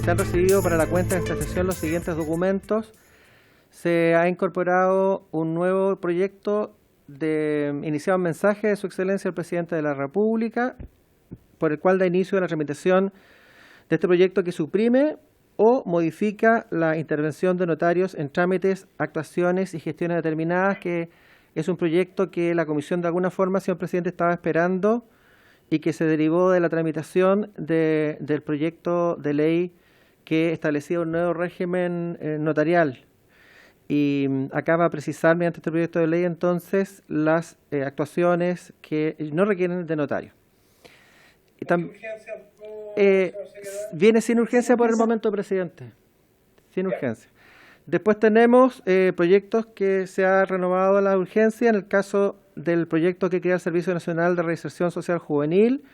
se han recibido para la cuenta de esta sesión los siguientes documentos. Se ha incorporado un nuevo proyecto iniciado un mensaje de Su Excelencia el Presidente de la República, por el cual da inicio a la tramitación de este proyecto que suprime o modifica la intervención de notarios en trámites, actuaciones y gestiones determinadas, que es un proyecto que la Comisión de alguna forma, señor Presidente, estaba esperando y que se derivó de la tramitación del proyecto de ley que establecía un nuevo régimen notarial. Y acaba de precisar mediante este proyecto de ley entonces las actuaciones que no requieren de notario. Viene sin urgencia por el momento, presidente. Sin urgencia. Después tenemos proyectos que se ha renovado la urgencia. En el caso del proyecto que crea el Servicio Nacional de Reinserción Social Juvenil,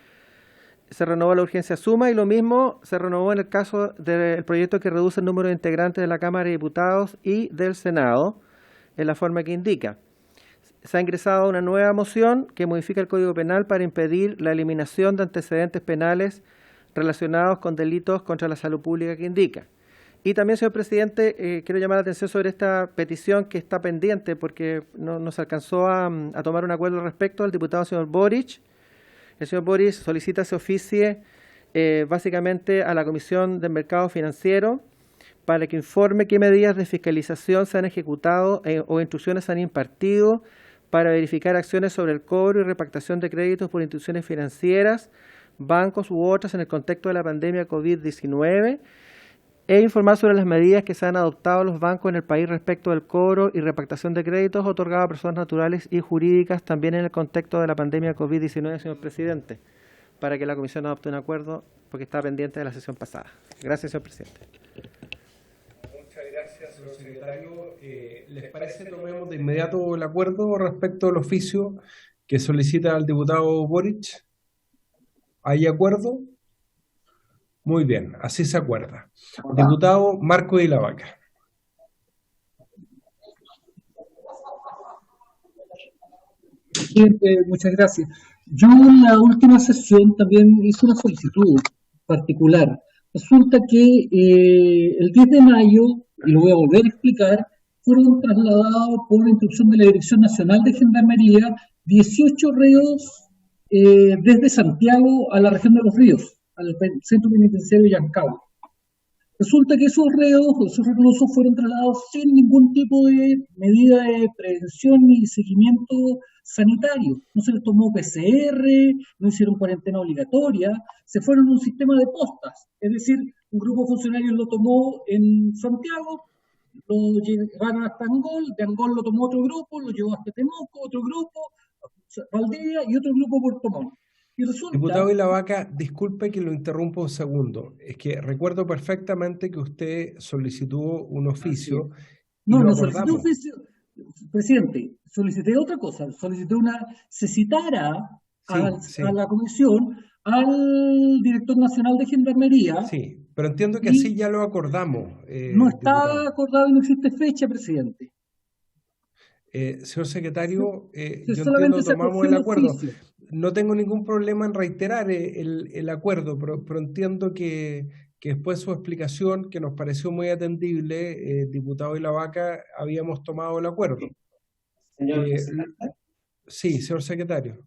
se renovó la urgencia suma, y lo mismo se renovó en el caso del proyecto que reduce el número de integrantes de la Cámara de Diputados y del Senado, en la forma que indica. Se ha ingresado una nueva moción que modifica el Código Penal para impedir la eliminación de antecedentes penales relacionados con delitos contra la salud pública que indica. Y también, señor presidente, quiero llamar la atención sobre esta petición que está pendiente porque no se alcanzó a tomar un acuerdo al respecto. El diputado señor Boric. El señor Boric solicita se oficie básicamente a la Comisión del Mercado Financiero para que informe qué medidas de fiscalización se han ejecutado o instrucciones se han impartido para verificar acciones sobre el cobro y repactación de créditos por instituciones financieras, bancos u otras en el contexto de la pandemia COVID-19, e informar sobre las medidas que se han adoptado los bancos en el país respecto del cobro y repactación de créditos otorgados a personas naturales y jurídicas también en el contexto de la pandemia COVID-19, señor presidente, para que la Comisión adopte un acuerdo porque está pendiente de la sesión pasada. Gracias, señor presidente. Muchas gracias, señor secretario. ¿Les parece que tomemos de inmediato el acuerdo respecto al oficio que solicita el diputado Boric? ¿Hay acuerdo? Muy bien, así se acuerda. Diputado Marco de la Vaca. Presidente, muchas gracias. Yo en la última sesión también hice una solicitud particular. Resulta que el 10 de mayo, y lo voy a volver a explicar, fueron trasladados por instrucción de la Dirección Nacional de Gendarmería 18 reos desde Santiago a la región de Los Ríos, al centro penitenciario Yancagua. Resulta que esos reos, esos reclusos fueron trasladados sin ningún tipo de medida de prevención ni seguimiento sanitario. No se les tomó PCR, no hicieron cuarentena obligatoria, se fueron en un sistema de postas. Es decir, un grupo de funcionarios lo tomó en Santiago, lo llevaron hasta Angol, de Angol lo tomó otro grupo, lo llevó hasta Temuco, otro grupo, Valdivia y otro grupo Puerto Montt. Y resulta, diputado de la Vaca, disculpe que lo interrumpa un segundo. Es que recuerdo perfectamente que usted solicitó un oficio. No solicité un oficio, presidente, solicité otra cosa. Solicité se citara a la comisión al director nacional de Gendarmería. Sí, pero entiendo que así ya lo acordamos. No está acordado y no existe fecha, presidente. Señor secretario, yo solamente entiendo, tomamos el acuerdo. Oficio. No tengo ningún problema en reiterar el acuerdo, pero entiendo que después de su explicación, que nos pareció muy atendible, diputado de la Vaca, habíamos tomado el acuerdo. Señor sí, señor secretario.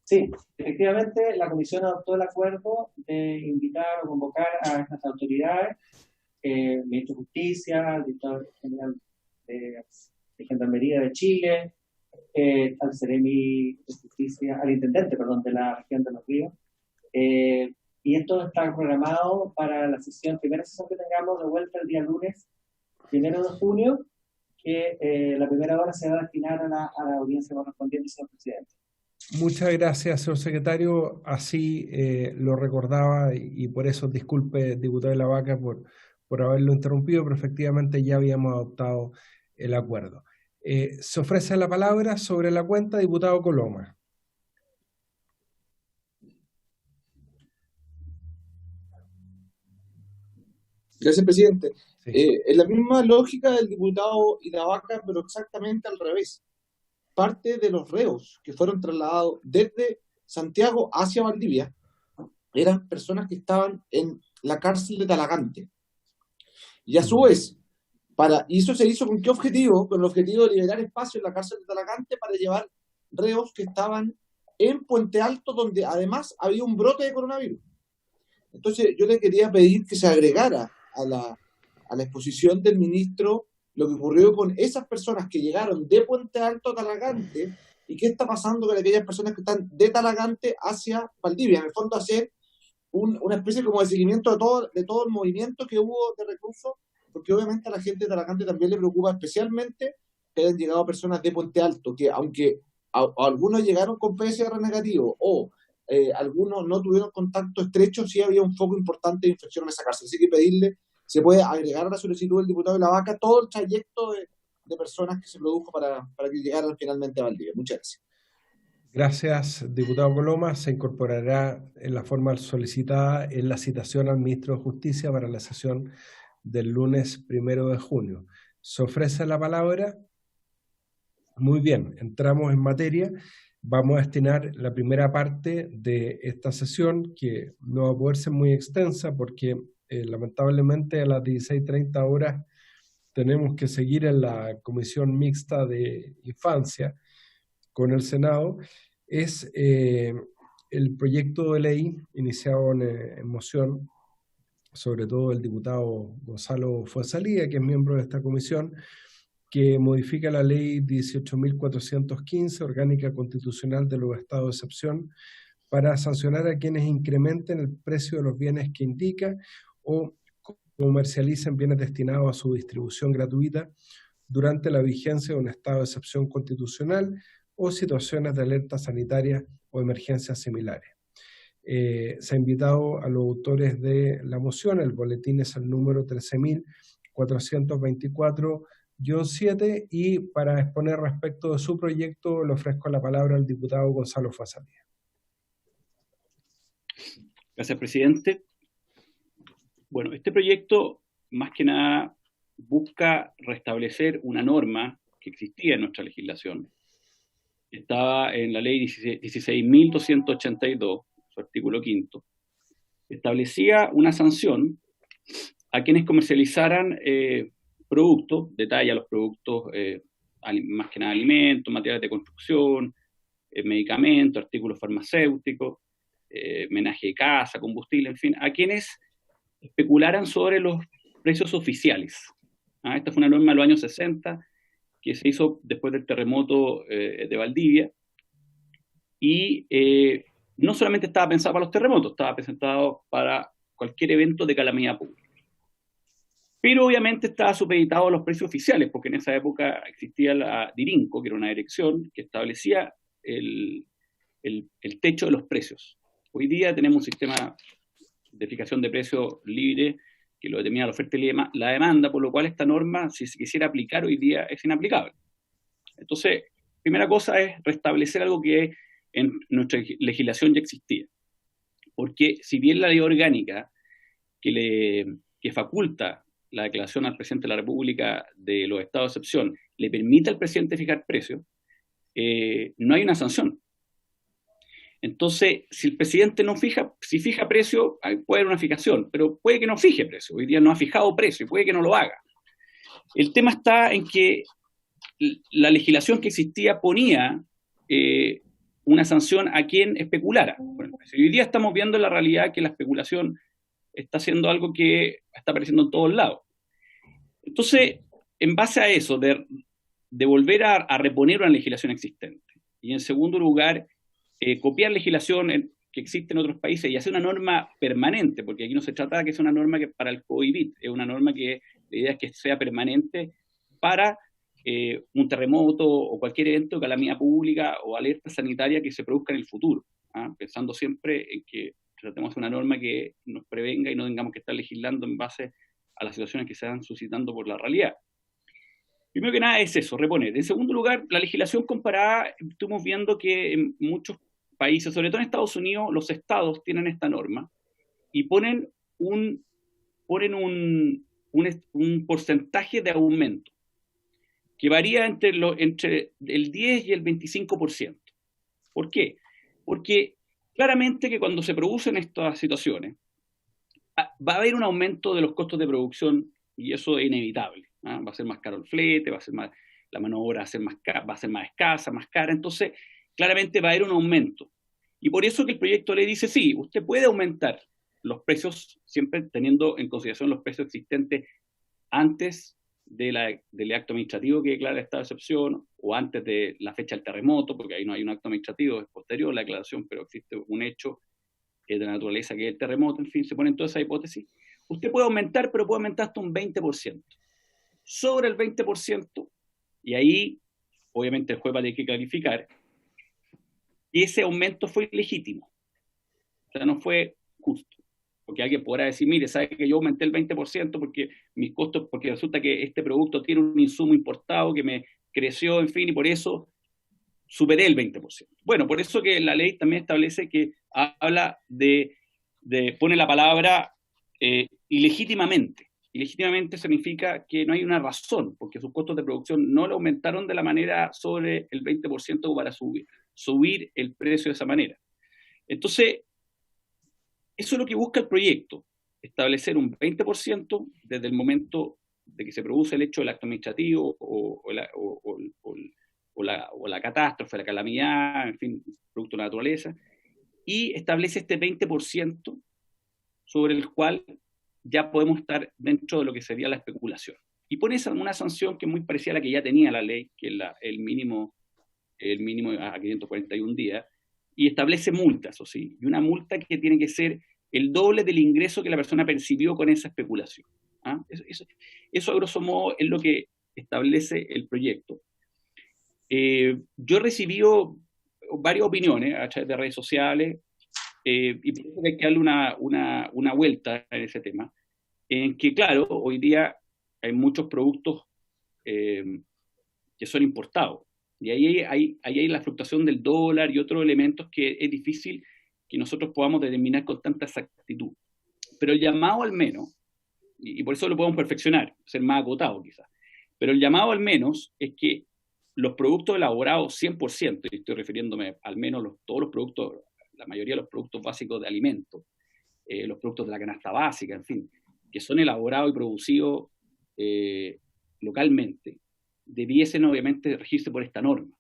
Sí, efectivamente la Comisión adoptó el acuerdo de invitar o convocar a estas autoridades, el Ministro de Justicia, el Director General de Gendarmería de Chile, al Seremi de Justicia, al Intendente, de la región de Los Ríos. Y esto está programado para la primera sesión que tengamos de vuelta el día lunes 1 de junio, que la primera hora se va a destinar a la audiencia correspondiente, señor presidente. Muchas gracias, señor secretario. Así lo recordaba y por eso disculpe, diputado de la Vaca, por haberlo interrumpido, pero efectivamente ya habíamos adoptado el acuerdo. Se ofrece la palabra sobre la cuenta, diputado Coloma. Gracias, presidente. Sí. En la misma lógica del diputado Idavaca, pero exactamente al revés. Parte de los reos que fueron trasladados desde Santiago hacia Valdivia eran personas que estaban en la cárcel de Talagante. Y a su vez, y eso se hizo ¿con qué objetivo? Con el objetivo de liberar espacio en la cárcel de Talagante para llevar reos que estaban en Puente Alto, donde además había un brote de coronavirus. Entonces yo le quería pedir que se agregara a la exposición del ministro lo que ocurrió con esas personas que llegaron de Puente Alto a Talagante y qué está pasando con aquellas personas que están de Talagante hacia Valdivia. En el fondo hacer una especie como de seguimiento de todo el movimiento que hubo de reclusos, porque obviamente a la gente de Talagante también le preocupa especialmente que hayan llegado personas de Puente Alto, que aunque algunos llegaron con PCR negativo o algunos no tuvieron contacto estrecho, sí había un foco importante de infección en esa cárcel. Así que pedirle, se puede agregar a la solicitud del diputado de La Vaca todo el trayecto de personas que se produjo para que llegaran finalmente a Valdivia. Muchas gracias. Gracias, diputado Coloma. Se incorporará en la forma solicitada en la citación al ministro de Justicia para la sesión del lunes 1 de junio. ¿Se ofrece la palabra? Muy bien, entramos en materia. Vamos a destinar la primera parte de esta sesión, que no va a poder ser muy extensa porque lamentablemente a las 16:30 horas tenemos que seguir en la Comisión Mixta de Infancia con el Senado. Es el proyecto de ley iniciado en moción, sobre todo el diputado Gonzalo Fuenzalía, que es miembro de esta comisión, que modifica la ley 18.415, orgánica constitucional de los estados de excepción, para sancionar a quienes incrementen el precio de los bienes que indica o comercialicen bienes destinados a su distribución gratuita durante la vigencia de un estado de excepción constitucional o situaciones de alerta sanitaria o emergencias similares. Se ha invitado a los autores de la moción, el boletín es el número 13.424-7, y para exponer respecto de su proyecto le ofrezco la palabra al diputado Gonzalo Fuenzalía. Gracias, presidente. Bueno, este proyecto más que nada busca restablecer una norma que existía en nuestra legislación. Estaba en la ley 16.282, su artículo 5, establecía una sanción a quienes comercializaran productos, detalla los productos, más que nada alimentos, materiales de construcción, medicamentos, artículos farmacéuticos, menaje de casa, combustible, en fin, a quienes especularan sobre los precios oficiales. Esta fue una norma de los años 60 que se hizo después del terremoto de Valdivia, y no solamente estaba pensada para los terremotos, estaba pensado para cualquier evento de calamidad pública. Pero obviamente estaba supeditado a los precios oficiales, porque en esa época existía la DIRINCO, que era una dirección que establecía el techo de los precios. Hoy día tenemos un sistema de fijación de precios libre que lo determina la oferta y la demanda, por lo cual esta norma, si se quisiera aplicar hoy día, es inaplicable. Entonces, primera cosa es restablecer algo que en nuestra legislación ya existía. Porque si bien la ley orgánica que faculta la declaración al presidente de la República de los estados de excepción le permite al presidente fijar precios, no hay una sanción. Entonces, si el presidente si fija precio, puede haber una fijación, pero puede que no fije precio. Hoy día no ha fijado precio y puede que no lo haga. El tema está en que la legislación que existía ponía una sanción a quien especulara con el precio. Y hoy día estamos viendo la realidad que la especulación está siendo algo que está apareciendo en todos lados. Entonces, en base a eso, de volver a reponer una legislación existente, y en segundo lugar, copiar legislación que existe en otros países y hacer una norma permanente, porque aquí no se trata de que sea una norma que para el COVID, es una norma que la idea es que sea permanente para un terremoto o cualquier evento de calamidad pública o alerta sanitaria que se produzca en el futuro, pensando siempre en que tratemos de una norma que nos prevenga y no tengamos que estar legislando en base a las situaciones que se van suscitando por la realidad. Primero que nada es eso, reponer. En segundo lugar, la legislación comparada, estuvimos viendo que en muchos países, sobre todo en Estados Unidos, los estados tienen esta norma y ponen un porcentaje de aumento que varía entre el 10 y el 25%. ¿Por qué? Porque claramente que cuando se producen estas situaciones, va a haber un aumento de los costos de producción y eso es inevitable. Va a ser más caro el flete, va a ser más, la mano de obra va a ser más escasa, más cara, entonces claramente va a haber un aumento. Y por eso que el proyecto de ley dice, sí, usted puede aumentar los precios, siempre teniendo en consideración los precios existentes antes del acto administrativo que declara el estado de excepción, o antes de la fecha del terremoto, porque ahí no hay un acto administrativo, es posterior a la declaración, pero existe un hecho de la naturaleza que es el terremoto, en fin, se ponen todas esas hipótesis. Usted puede aumentar, pero puede aumentar hasta un 20%. Sobre el 20%, y ahí, obviamente, el juez va a tener que clarificar que ese aumento fue ilegítimo. O sea, no fue justo. Porque alguien podrá decir, mire, sabe que yo aumenté el 20% porque mis costos, porque resulta que este producto tiene un insumo importado que me creció, en fin, y por eso superé el 20%. Bueno, por eso que la ley también establece que habla pone la palabra ilegítimamente. Ilegítimamente significa que no hay una razón, porque sus costos de producción no le aumentaron de la manera sobre el 20% para subir el precio de esa manera. Entonces, eso es lo que busca el proyecto, establecer un 20% desde el momento de que se produce el hecho del acto administrativo o la catástrofe, la calamidad, en fin, producto de la naturaleza, y establece este 20% sobre el cual ya podemos estar dentro de lo que sería la especulación. Y pone una sanción que es muy parecida a la que ya tenía la ley, que es el mínimo a 541 días, y establece multas, o sí, y una multa que tiene que ser el doble del ingreso que la persona percibió con esa especulación. Eso a grosso modo es lo que establece el proyecto. Yo he recibido varias opiniones a través de redes sociales, y por eso hay que darle una vuelta en ese tema, en que claro, hoy día hay muchos productos que son importados, y ahí hay la fluctuación del dólar y otros elementos que es difícil que nosotros podamos determinar con tanta exactitud. Pero el llamado al menos, y por eso lo podemos perfeccionar, ser más acotado quizás, pero el llamado al menos es que los productos elaborados 100%, y estoy refiriéndome al menos todos los productos, la mayoría de los productos básicos de alimentos, los productos de la canasta básica, en fin, que son elaborados y producidos localmente, debiesen obviamente regirse por esta norma.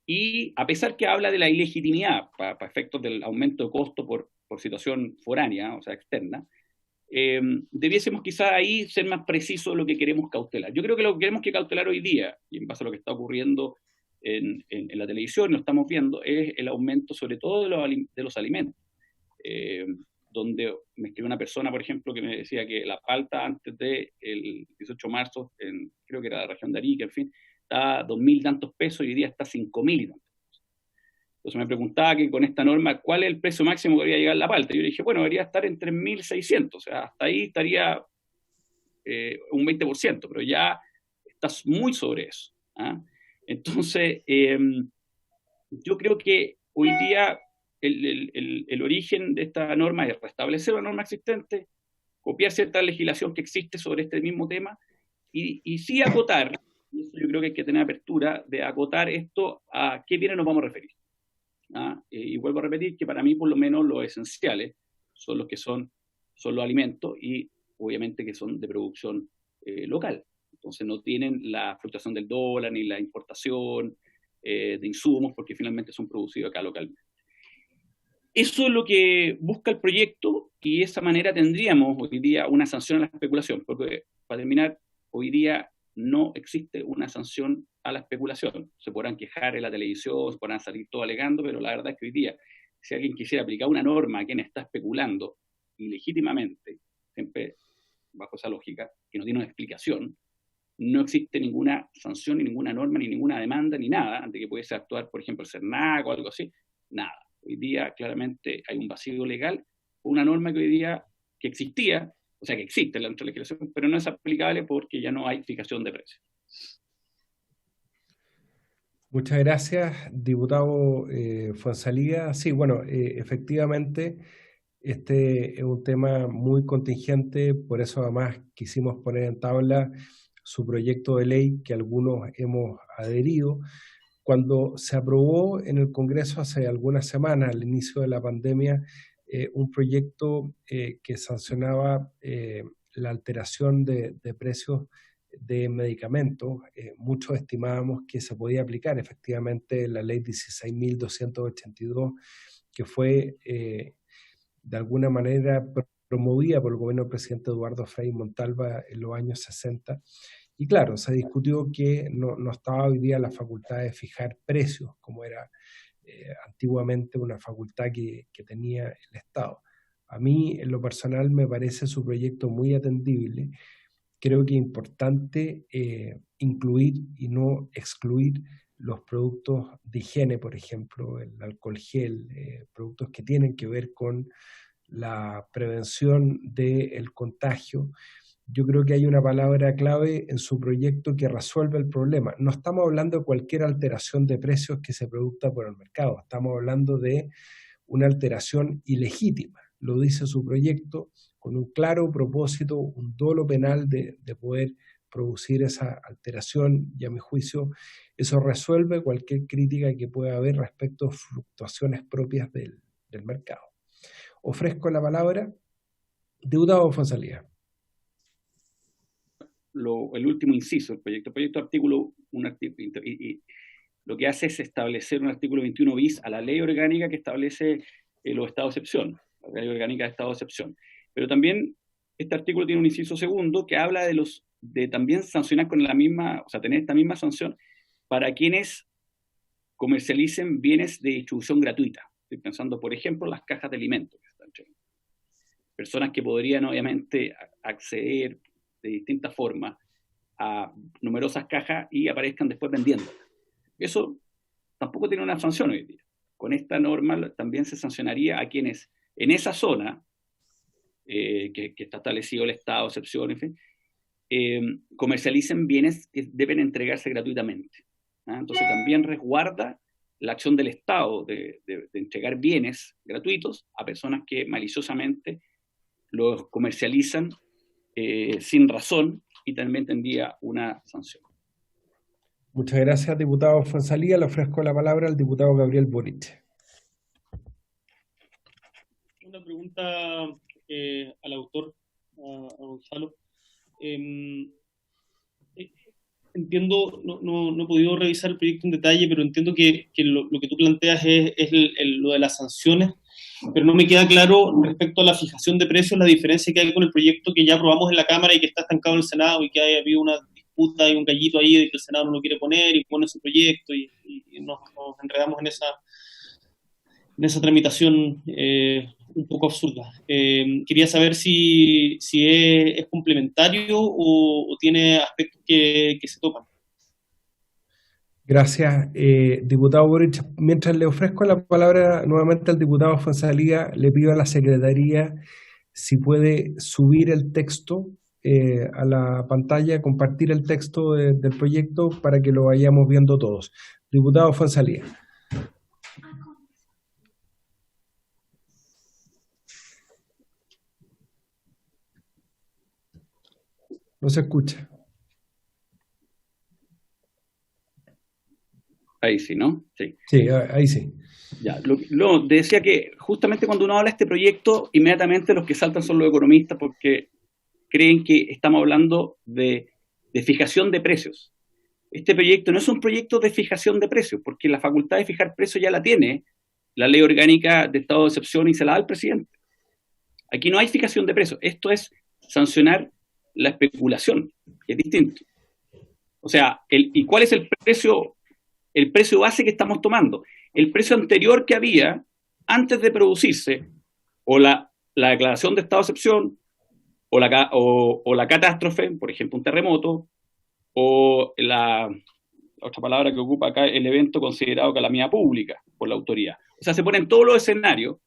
Y a pesar que habla de la ilegitimidad para efectos del aumento de costo por situación foránea, o sea, externa, debiésemos quizás ahí ser más precisos de lo que queremos cautelar. Yo creo que lo que queremos que cautelar hoy día, y en base a lo que está ocurriendo en la televisión, lo estamos viendo, es el aumento sobre todo de los alimentos. Donde me escribió una persona, por ejemplo, que me decía que la palta antes del 18 de marzo, creo que era la región de Arica, en fin, estaba 2.000 tantos pesos y hoy día está 5.000 y tantos pesos. Entonces me preguntaba que con esta norma, ¿cuál es el precio máximo que debería llegar la palta? Y yo le dije, bueno, debería estar en 3.600, o sea, hasta ahí estaría un 20%, pero ya estás muy sobre eso. Entonces, yo creo que hoy día el origen de esta norma es restablecer una norma existente, copiar cierta legislación que existe sobre este mismo tema y sí acotar, y eso yo creo que hay que tener apertura de acotar esto a qué bienes nos vamos a referir. Y vuelvo a repetir que para mí por lo menos los esenciales son los que son los alimentos y obviamente que son de producción local. Entonces no tienen la fluctuación del dólar ni la importación de insumos porque finalmente son producidos acá localmente. Eso es lo que busca el proyecto y de esa manera tendríamos hoy día una sanción a la especulación, porque para terminar, hoy día no existe una sanción a la especulación. Se podrán quejar en la televisión, se podrán salir todos alegando, pero la verdad es que hoy día, si alguien quisiera aplicar una norma a quien está especulando ilegítimamente, siempre bajo esa lógica, que no tiene una explicación, no existe ninguna sanción, ni ninguna norma, ni ninguna demanda, ni nada, ante que pudiese actuar, por ejemplo, el CERNAC o algo así, nada. Hoy día claramente hay un vacío legal, una norma que hoy día que existía, o sea que existe en la legislación, pero no es aplicable porque ya no hay fijación de precios. Muchas gracias, diputado Fuenzalía. Sí, bueno, efectivamente, este es un tema muy contingente, por eso además quisimos poner en tabla su proyecto de ley que algunos hemos adherido. Cuando se aprobó en el Congreso hace algunas semanas, al inicio de la pandemia, un proyecto que sancionaba la alteración de precios de medicamentos, muchos estimábamos que se podía aplicar efectivamente la ley 16.282, que fue de alguna manera promovida por el gobierno del presidente Eduardo Frei Montalva en los años 60. Y claro, se discutió que no estaba hoy día la facultad de fijar precios, como era antiguamente una facultad que tenía el Estado. A mí, en lo personal, me parece su proyecto muy atendible. Creo que es importante incluir y no excluir los productos de higiene, por ejemplo, el alcohol gel, productos que tienen que ver con la prevención del contagio. Yo creo que hay una palabra clave en su proyecto que resuelve el problema. No estamos hablando de cualquier alteración de precios que se produzca por el mercado, estamos hablando de una alteración ilegítima. Lo dice su proyecto, con un claro propósito, un dolo penal de poder producir esa alteración, y a mi juicio eso resuelve cualquier crítica que pueda haber respecto a fluctuaciones propias del mercado. Ofrezco la palabra, diputado Fonsalía. El último inciso, el proyecto artículo, y lo que hace es establecer un artículo 21 bis a la ley orgánica que establece los estados de excepción, la ley orgánica de estado de excepción. Pero también este artículo tiene un inciso segundo que habla de también sancionar con la misma, o sea, tener esta misma sanción para quienes comercialicen bienes de distribución gratuita. Estoy pensando, por ejemplo, en las cajas de alimentos. Personas que podrían, obviamente, acceder de distintas formas a numerosas cajas y aparezcan después vendiéndolas. Eso tampoco tiene una sanción hoy día. Con esta norma también se sancionaría a quienes en esa zona, que está establecido el estado de excepción, en fin, comercialicen bienes que deben entregarse gratuitamente. Entonces también resguarda la acción del Estado de entregar bienes gratuitos a personas que maliciosamente los comercializan sin razón, y también tendría una sanción. Muchas gracias, diputado Fonsalía. Le ofrezco la palabra al diputado Gabriel Boric. Una pregunta al autor, a Gonzalo. Entiendo, no he podido revisar el proyecto en detalle, pero entiendo que lo que tú planteas es lo de las sanciones, pero no me queda claro respecto a la fijación de precios, la diferencia que hay con el proyecto que ya aprobamos en la Cámara y que está estancado en el Senado, y que ha habido una disputa y un gallito ahí de que el Senado no lo quiere poner y pone su proyecto, y nos enredamos en esa tramitación un poco absurda. Quería saber si es complementario o tiene aspectos que se tocan. Gracias, diputado Boric. Mientras le ofrezco la palabra nuevamente al diputado Fonsalía, le pido a la Secretaría si puede subir el texto a la pantalla, compartir el texto del proyecto para que lo vayamos viendo todos. Diputado Fonsalía. No se escucha. Ahí sí, ¿no? Sí. Sí, ahí sí. Ya, decía que justamente cuando uno habla de este proyecto, inmediatamente los que saltan son los economistas porque creen que estamos hablando de fijación de precios. Este proyecto no es un proyecto de fijación de precios, porque la facultad de fijar precios ya la tiene la ley orgánica de estado de excepción y se la da al presidente. Aquí no hay fijación de precios, esto es sancionar la especulación, que es distinto. O sea, ¿y cuál es el precio? El precio base que estamos tomando. El precio anterior que había antes de producirse, o la declaración de estado de excepción, o la catástrofe, por ejemplo, un terremoto, o la otra palabra que ocupa acá, el evento considerado calamidad pública por la autoridad. O sea, se ponen todos los escenarios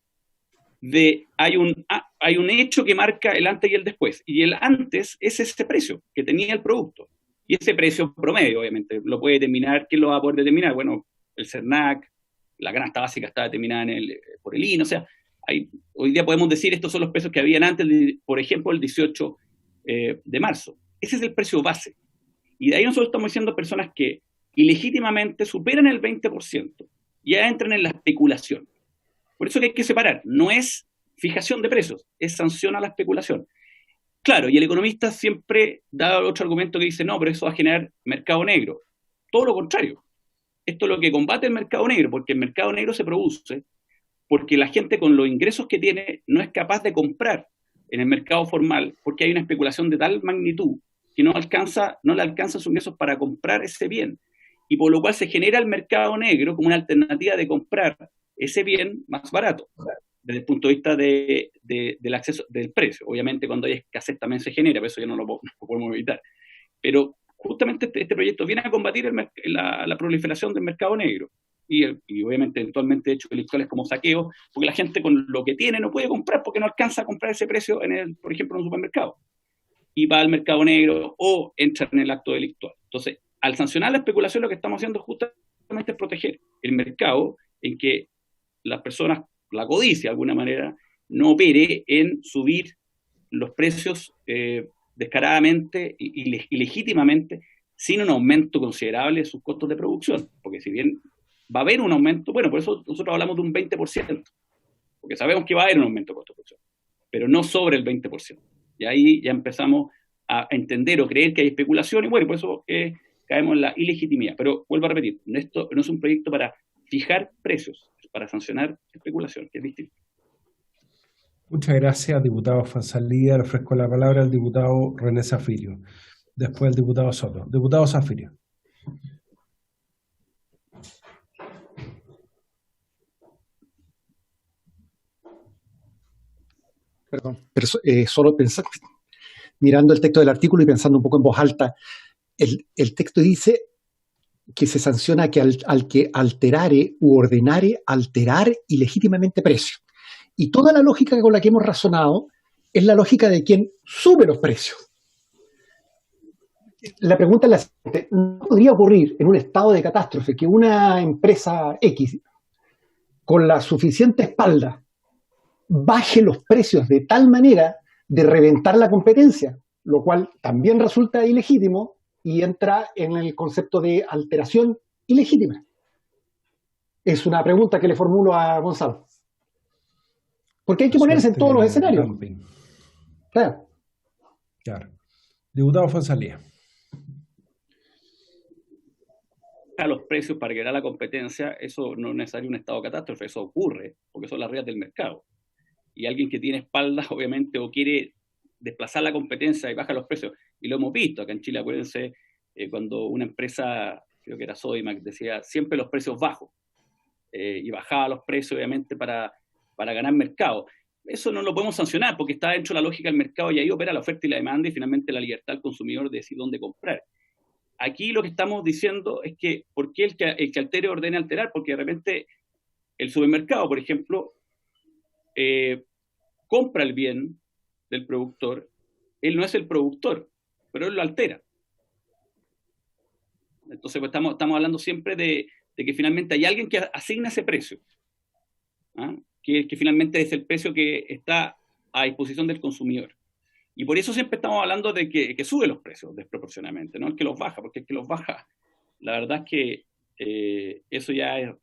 hay un hecho que marca el antes y el después, y el antes es ese precio que tenía el producto, y ese precio promedio, obviamente, lo puede determinar. ¿Quién lo va a poder determinar? Bueno, el CERNAC, la canasta básica está determinada por el INE, o sea, hoy día podemos decir estos son los precios que habían antes, por ejemplo, el 18 de marzo. Ese es el precio base, y de ahí nosotros estamos diciendo personas que ilegítimamente superan el 20%, ya entran en la especulación. Por eso que hay que separar, no es fijación de precios, es sanción a la especulación. Claro, y el economista siempre da otro argumento que dice, no, pero eso va a generar mercado negro. Todo lo contrario. Esto es lo que combate el mercado negro, porque el mercado negro se produce porque la gente con los ingresos que tiene no es capaz de comprar en el mercado formal, porque hay una especulación de tal magnitud que no le alcanza sus ingresos para comprar ese bien. Y por lo cual se genera el mercado negro como una alternativa de comprar ese bien más barato, desde el punto de vista del acceso, del precio. Obviamente cuando hay escasez también se genera, pero eso ya no lo podemos evitar. Pero justamente este proyecto viene a combatir la proliferación del mercado negro. Y obviamente eventualmente hechos delictuales como saqueos, porque la gente con lo que tiene no puede comprar porque no alcanza a comprar ese precio, por ejemplo, en un supermercado. Y va al mercado negro o entra en el acto delictual. Entonces, al sancionar la especulación, lo que estamos haciendo justamente es proteger el mercado en que las personas, la codicia de alguna manera, no opere en subir los precios descaradamente y legítimamente sin un aumento considerable de sus costos de producción. Porque si bien va a haber un aumento, bueno, por eso nosotros hablamos de un 20%, porque sabemos que va a haber un aumento de costo de producción, pero no sobre el 20%. Y ahí ya empezamos a entender o creer que hay especulación, y bueno, por eso caemos en la ilegitimidad. Pero vuelvo a repetir, esto no es un proyecto para fijar precios, es para sancionar especulación, que es distinto. Muchas gracias, diputado Fonsalía. Le ofrezco la palabra al diputado René Zafirio. Después el diputado Soto. Diputado Zafirio. Perdón, pero solo pensar, mirando el texto del artículo y pensando un poco en voz alta, el texto dice que se sanciona al que alterare u ordenare alterar ilegítimamente precio. Y toda la lógica con la que hemos razonado es la lógica de quien sube los precios. La pregunta es la siguiente: ¿no podría ocurrir en un estado de catástrofe que una empresa X, con la suficiente espalda, baje los precios de tal manera de reventar la competencia, lo cual también resulta ilegítimo y entra en el concepto de alteración ilegítima? Es una pregunta que le formulo a Gonzalo. Porque hay que ponerse en todos los escenarios. Claro. Claro. Diputado Fonsalía. A los precios para quebrar la competencia, eso no es necesario un estado de catástrofe, eso ocurre porque son las reglas del mercado. Y alguien que tiene espaldas, obviamente, o quiere desplazar la competencia y baja los precios, y lo hemos visto acá en Chile, acuérdense, cuando una empresa, creo que era Sodimac, decía siempre los precios bajos, y bajaba los precios, obviamente, para ganar mercado. Eso no lo podemos sancionar porque está dentro de la lógica del mercado y ahí opera la oferta y la demanda y finalmente la libertad del consumidor de decidir dónde comprar. Aquí lo que estamos diciendo es que, ¿por qué el que altere ordena alterar? Porque de repente el supermercado, por ejemplo, compra el bien del productor, él no es el productor, pero él lo altera. Entonces pues, estamos hablando siempre de que finalmente hay alguien que asigna ese precio, ¿ah? que finalmente es el precio que está a disposición del consumidor. Y por eso siempre estamos hablando de que sube los precios desproporcionadamente, no el que los baja, porque el que los baja, la verdad es que eso ya es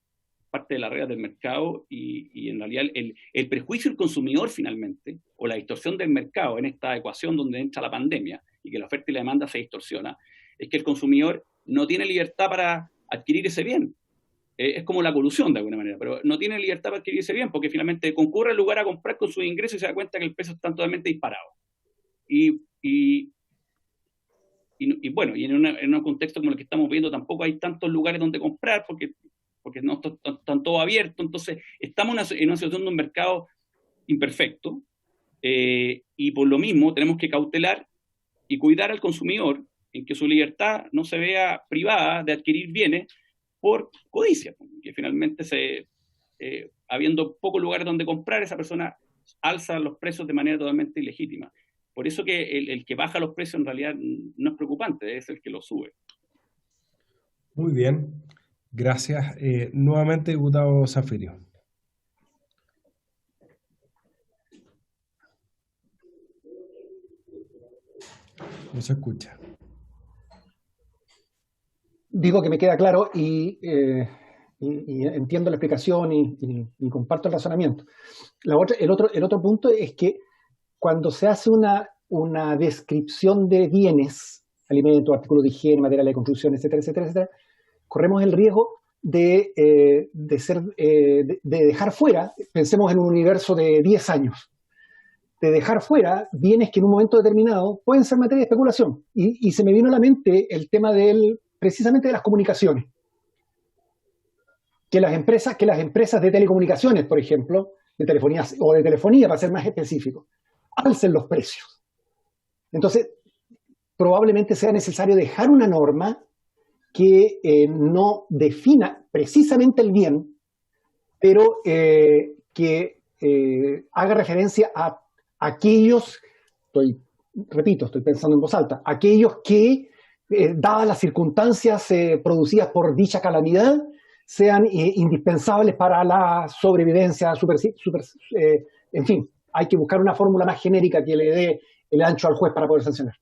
parte de las reglas del mercado y en realidad el prejuicio del consumidor finalmente, o la distorsión del mercado en esta ecuación donde entra la pandemia y que la oferta y la demanda se distorsiona, es que el consumidor no tiene libertad para adquirir ese bien. Es como la colusión de alguna manera, pero no tiene libertad para adquirir ese bien porque finalmente concurre al lugar a comprar con sus ingresos y se da cuenta que el precio está totalmente disparado. Y bueno, y en un contexto como el que estamos viendo tampoco hay tantos lugares donde comprar porque no están todo abierto. Entonces estamos en una situación de un mercado imperfecto y por lo mismo tenemos que cautelar y cuidar al consumidor en que su libertad no se vea privada de adquirir bienes por codicia, que finalmente habiendo pocos lugares donde comprar, esa persona alza los precios de manera totalmente ilegítima. Por eso que el que baja los precios en realidad no es preocupante, es el que los sube. Muy bien, gracias. Nuevamente, diputado Zafirio. No se escucha. Digo que me queda claro y entiendo la explicación y comparto el razonamiento. El otro punto es que cuando se hace una una descripción de bienes, alimentos, artículos de higiene, materiales de construcción, etcétera, etcétera, etcétera, corremos el riesgo de dejar fuera, pensemos en un universo de 10 años, de dejar fuera bienes que en un momento determinado pueden ser materia de especulación. Y se me vino a la mente el tema precisamente de las comunicaciones. Que las empresas de telecomunicaciones, por ejemplo, de telefonía, para ser más específico, alcen los precios. Entonces, probablemente sea necesario dejar una norma que no defina precisamente el bien, pero que haga referencia a aquellos, estoy pensando en voz alta, aquellos que, dadas las circunstancias producidas por dicha calamidad, sean indispensables para la sobrevivencia, en fin, hay que buscar una fórmula más genérica que le dé el ancho al juez para poder sancionar.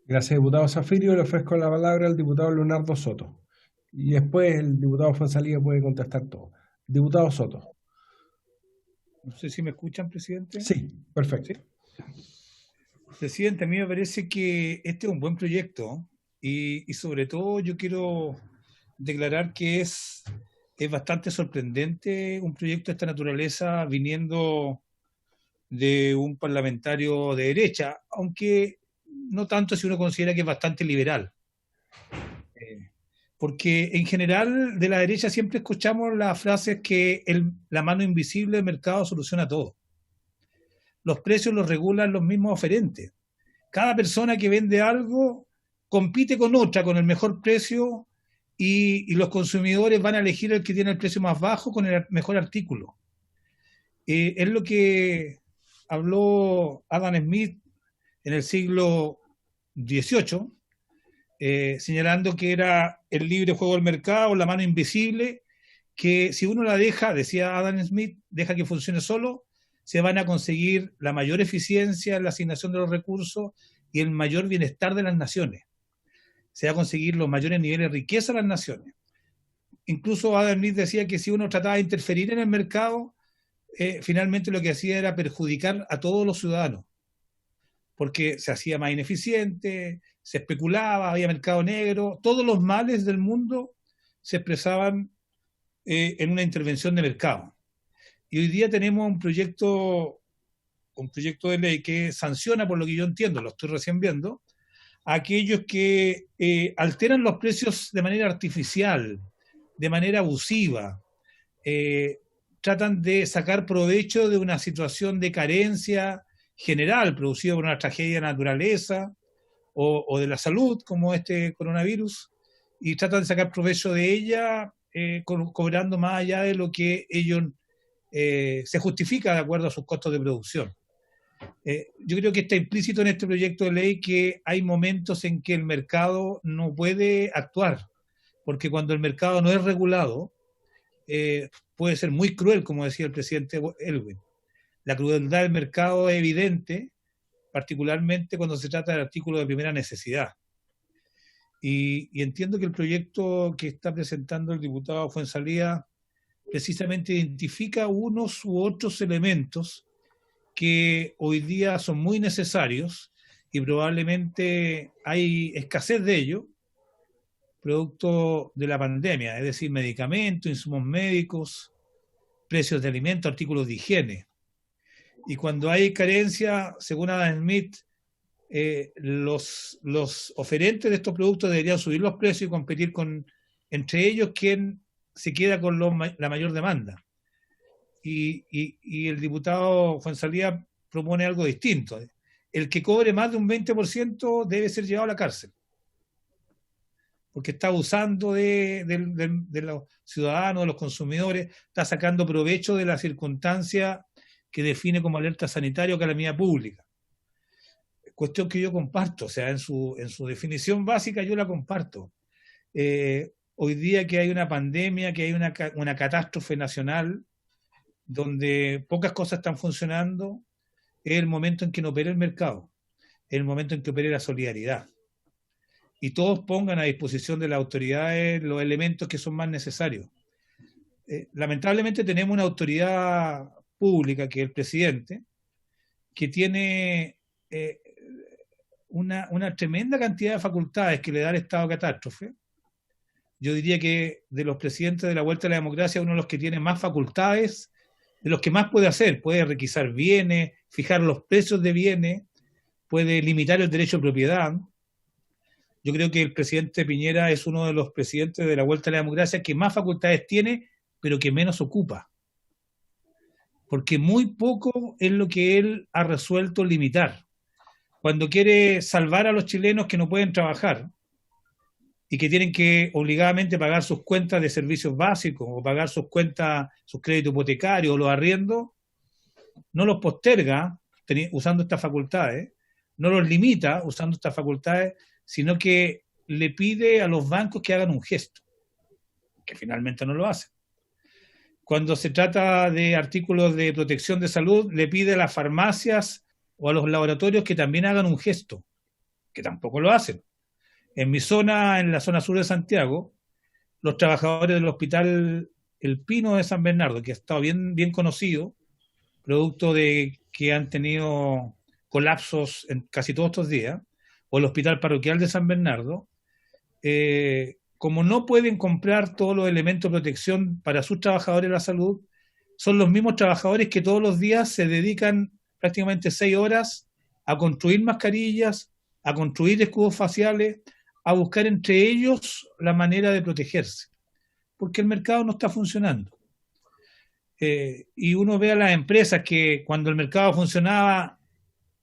Gracias, diputado Zafirio. Le ofrezco la palabra al diputado Leonardo Soto. Y después el diputado Fuenzalía puede contestar todo. Diputado Soto. No sé si me escuchan, presidente. Sí, perfecto. ¿Sí? Presidente, a mí me parece que este es un buen proyecto y sobre todo yo quiero declarar que es bastante sorprendente un proyecto de esta naturaleza viniendo de un parlamentario de derecha, aunque no tanto si uno considera que es bastante liberal. Porque en general de la derecha siempre escuchamos las frases que la mano invisible del mercado soluciona todo. Los precios los regulan los mismos oferentes. Cada persona que vende algo compite con otra, con el mejor precio, y los consumidores van a elegir el que tiene el precio más bajo con el mejor artículo. Es lo que habló Adam Smith en el siglo XVIII, señalando que era el libre juego del mercado, la mano invisible, que si uno la deja, decía Adam Smith, deja que funcione solo, se van a conseguir la mayor eficiencia en la asignación de los recursos y el mayor bienestar de las naciones. Se va a conseguir los mayores niveles de riqueza de las naciones. Incluso Adam Smith decía que si uno trataba de interferir en el mercado, finalmente lo que hacía era perjudicar a todos los ciudadanos, porque se hacía más ineficiente, se especulaba, había mercado negro, todos los males del mundo se expresaban en una intervención de mercado. Y hoy día tenemos un proyecto de ley que sanciona, por lo que yo entiendo, lo estoy recién viendo, a aquellos que alteran los precios de manera artificial, de manera abusiva, tratan de sacar provecho de una situación de carencia general producida por una tragedia de naturaleza o de la salud, como este coronavirus, y tratan de sacar provecho de ella cobrando más allá de lo que ellos se justifica de acuerdo a sus costos de producción. Yo creo que está implícito en este proyecto de ley que hay momentos en que el mercado no puede actuar, porque cuando el mercado no es regulado, puede ser muy cruel, como decía el presidente Elwin. La crueldad del mercado es evidente, particularmente cuando se trata de artículos de primera necesidad. Y entiendo que el proyecto que está presentando el diputado Fuenzalía precisamente identifica unos u otros elementos que hoy día son muy necesarios y probablemente hay escasez de ellos, producto de la pandemia, es decir, medicamentos, insumos médicos, precios de alimentos, artículos de higiene. Y cuando hay carencia, según Adam Smith, los oferentes de estos productos deberían subir los precios y competir entre ellos quien se queda con la mayor demanda. Y el diputado Fuenzalía propone algo distinto. El que cobre más de un 20% debe ser llevado a la cárcel, porque está abusando de los ciudadanos, de los consumidores, está sacando provecho de la circunstancia que define como alerta sanitaria o calamidad pública. Cuestión que yo comparto, o sea, en su definición básica yo la comparto. Hoy día que hay una pandemia, que hay una catástrofe nacional, donde pocas cosas están funcionando, es el momento en que no opere el mercado, es el momento en que opere la solidaridad. Y todos pongan a disposición de las autoridades los elementos que son más necesarios. Lamentablemente tenemos una autoridad pública, que es el presidente, que tiene una tremenda cantidad de facultades que le da el estado de catástrofe. Yo diría que de los presidentes de la Vuelta a la Democracia, uno de los que tiene más facultades, de los que más puede hacer, puede requisar bienes, fijar los precios de bienes, puede limitar el derecho de propiedad. Yo creo que el presidente Piñera es uno de los presidentes de la Vuelta a la Democracia que más facultades tiene, pero que menos ocupa. Porque muy poco es lo que él ha resuelto limitar. Cuando quiere salvar a los chilenos que no pueden trabajar y que tienen que obligadamente pagar sus cuentas de servicios básicos o pagar sus cuentas, sus créditos hipotecarios o los arriendos, no los posterga usando estas facultades, no los limita usando estas facultades, sino que le pide a los bancos que hagan un gesto, que finalmente no lo hacen. Cuando se trata de artículos de protección de salud, le pide a las farmacias o a los laboratorios que también hagan un gesto, que tampoco lo hacen. En mi zona, en la zona sur de Santiago, los trabajadores del hospital El Pino de San Bernardo, que ha estado bien conocido, producto de que han tenido colapsos en casi todos estos días, o el hospital parroquial de San Bernardo, como no pueden comprar todos los elementos de protección para sus trabajadores de la salud, son los mismos trabajadores que todos los días se dedican prácticamente 6 horas a construir mascarillas, a construir escudos faciales, a buscar entre ellos la manera de protegerse, porque el mercado no está funcionando. Y uno ve a las empresas que cuando el mercado funcionaba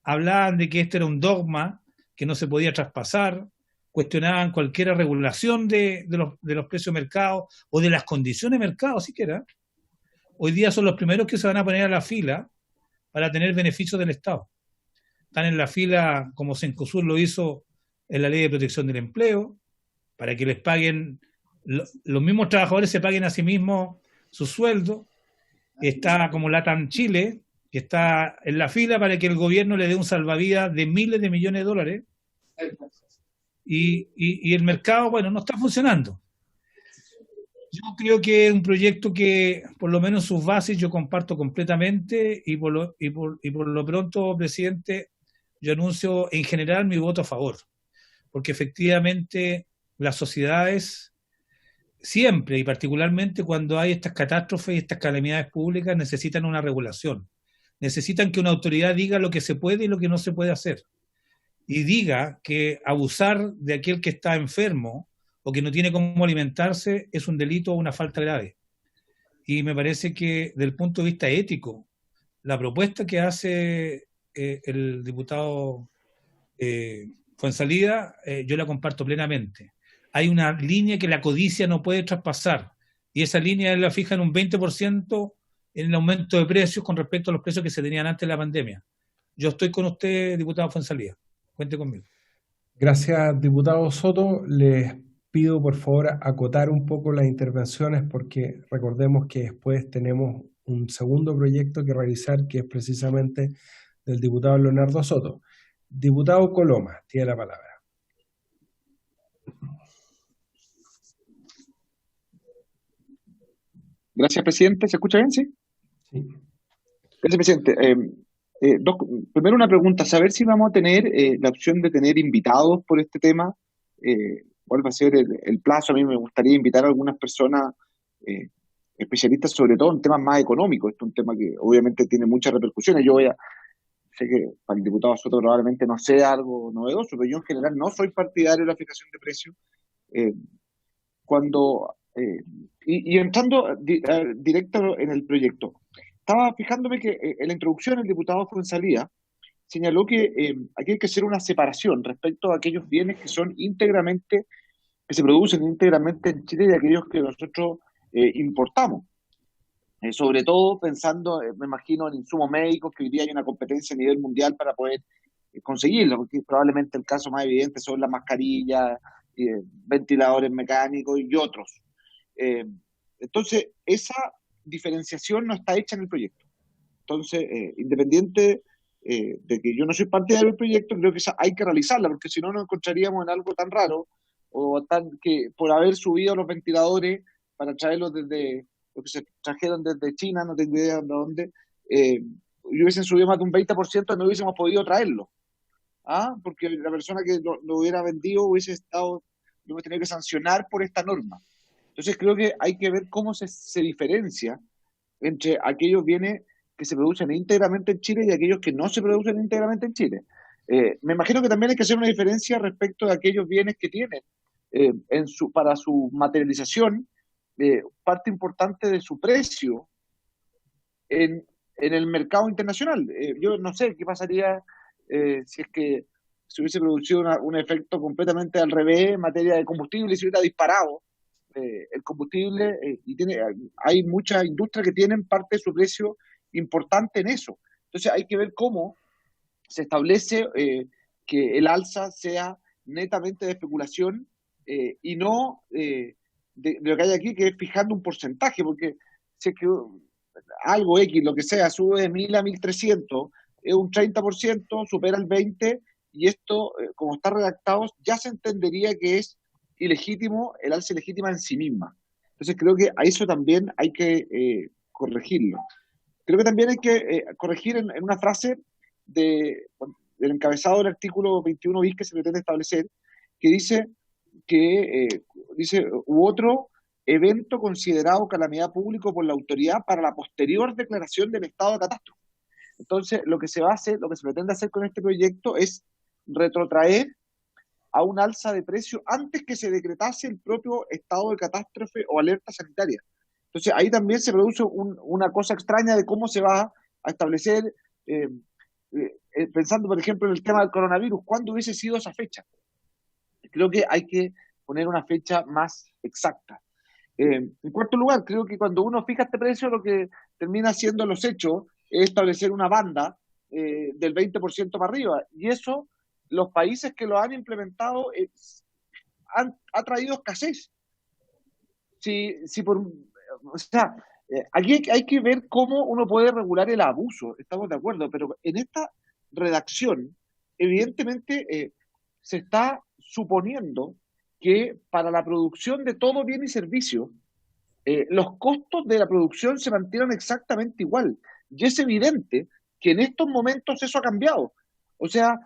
hablaban de que este era un dogma, que no se podía traspasar, cuestionaban cualquier regulación de los precios de mercado o de las condiciones de mercado siquiera. Hoy día son los primeros que se van a poner a la fila para tener beneficios del Estado. Están en la fila, como Cencosud lo hizo en la Ley de Protección del Empleo, para que les paguen, los mismos trabajadores se paguen a sí mismos su sueldo. Está como LATAM Chile, que está en la fila para que el gobierno le dé un salvavidas de miles de millones de dólares. Y el mercado, bueno, no está funcionando. Yo creo que es un proyecto que, por lo menos sus bases, yo comparto completamente y por lo pronto, presidente, yo anuncio en general mi voto a favor, porque efectivamente las sociedades siempre y particularmente cuando hay estas catástrofes y estas calamidades públicas necesitan una regulación, necesitan que una autoridad diga lo que se puede y lo que no se puede hacer, y diga que abusar de aquel que está enfermo o que no tiene cómo alimentarse es un delito o una falta grave. Y me parece que, desde el punto de vista ético, la propuesta que hace el diputado Fuenzalida, yo la comparto plenamente. Hay una línea que la codicia no puede traspasar, y esa línea la fija en un 20% en el aumento de precios con respecto a los precios que se tenían antes de la pandemia. Yo estoy con usted, diputado Fuenzalida. Cuente conmigo. Gracias, diputado Soto. Les pido por favor acotar un poco las intervenciones porque recordemos que después tenemos un segundo proyecto que realizar que es precisamente del diputado Leonardo Soto. Diputado Coloma, tiene la palabra. Gracias, presidente. ¿Se escucha bien? Sí. Sí. Gracias, presidente. Primero una pregunta, saber si vamos a tener la opción de tener invitados por este tema. ¿Cuál va a ser el plazo? A mí me gustaría invitar a algunas personas especialistas, sobre todo en temas más económicos. Esto es un tema que obviamente tiene muchas repercusiones. Sé que para el diputado Soto probablemente no sea algo novedoso, pero yo en general no soy partidario de la fijación de precios. Y entrando directo en el proyecto, estaba fijándome que en la introducción el diputado Fuenzalida señaló que aquí hay que hacer una separación respecto a aquellos bienes que son que se producen íntegramente en Chile y aquellos que nosotros importamos. Sobre todo pensando, me imagino, en insumos médicos, que hoy día hay una competencia a nivel mundial para poder conseguirlo, porque probablemente el caso más evidente son las mascarillas, ventiladores mecánicos y otros. Entonces, esa diferenciación no está hecha en el proyecto. Entonces, independiente de que yo no soy partidario del proyecto, creo que hay que realizarla, porque si no nos encontraríamos en algo tan raro, o tan que por haber subido los ventiladores para traerlos desde los que se trajeron desde China, no tengo idea de dónde, y hubiesen subido más de un 20%, no hubiésemos podido traerlo. porque la persona que lo hubiera vendido hubiese estado, lo hubiese tenido que sancionar por esta norma. Entonces creo que hay que ver cómo se diferencia entre aquellos bienes que se producen íntegramente en Chile y aquellos que no se producen íntegramente en Chile. Me imagino que también hay que hacer una diferencia respecto de aquellos bienes que tienen para su materialización parte importante de su precio en el mercado internacional. Yo no sé qué pasaría si es que se hubiese producido un efecto completamente al revés en materia de combustible y se hubiera disparado el combustible hay muchas industrias que tienen parte de su precio importante en eso. Entonces hay que ver cómo se establece que el alza sea netamente de especulación y no de lo que hay aquí, que es fijando un porcentaje, porque si es que algo X, lo que sea, sube de 1000 a 1300, es un 30%, supera el 20%, y esto, como está redactado, ya se entendería que es ilegítimo, el alza ilegítima en sí misma. Entonces creo que a eso también hay que corregirlo. Creo que también hay que corregir en una frase del encabezado del artículo 21 bis que se pretende establecer, que dice u otro evento considerado calamidad pública por la autoridad para la posterior declaración del estado de catástrofe. Entonces, lo que se pretende hacer con este proyecto es retrotraer a un alza de precio antes que se decretase el propio estado de catástrofe o alerta sanitaria. Entonces, ahí también se produce una cosa extraña de cómo se va a establecer, pensando, por ejemplo, en el tema del coronavirus, ¿cuándo hubiese sido esa fecha? Creo que hay que poner una fecha más exacta. En cuarto lugar, creo que cuando uno fija este precio, lo que termina haciendo los hechos es establecer una banda del 20% para arriba. Y eso, los países que lo han implementado ha traído escasez. Aquí hay que ver cómo uno puede regular el abuso, estamos de acuerdo, pero en esta redacción, evidentemente, se está suponiendo que para la producción de todo bien y servicio, los costos de la producción se mantienen exactamente igual. Y es evidente que en estos momentos eso ha cambiado. O sea,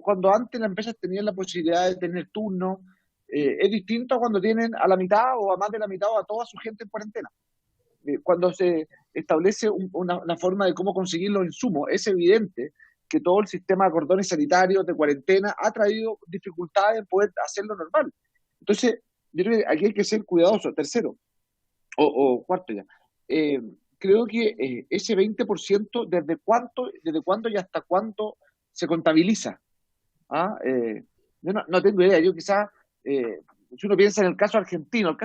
cuando antes las empresas tenían la posibilidad de tener turnos, es distinto a cuando tienen a la mitad o a más de la mitad o a toda su gente en cuarentena. Cuando se establece una forma de cómo conseguir los insumos, es evidente que todo el sistema de cordones sanitarios, de cuarentena, ha traído dificultades en poder hacerlo normal. Entonces, yo creo que aquí hay que ser cuidadoso. Tercero, o cuarto ya, creo que ese 20%, ¿desde cuándo y hasta cuánto se contabiliza? Yo no tengo idea. Yo quizás, si uno piensa en el caso argentino,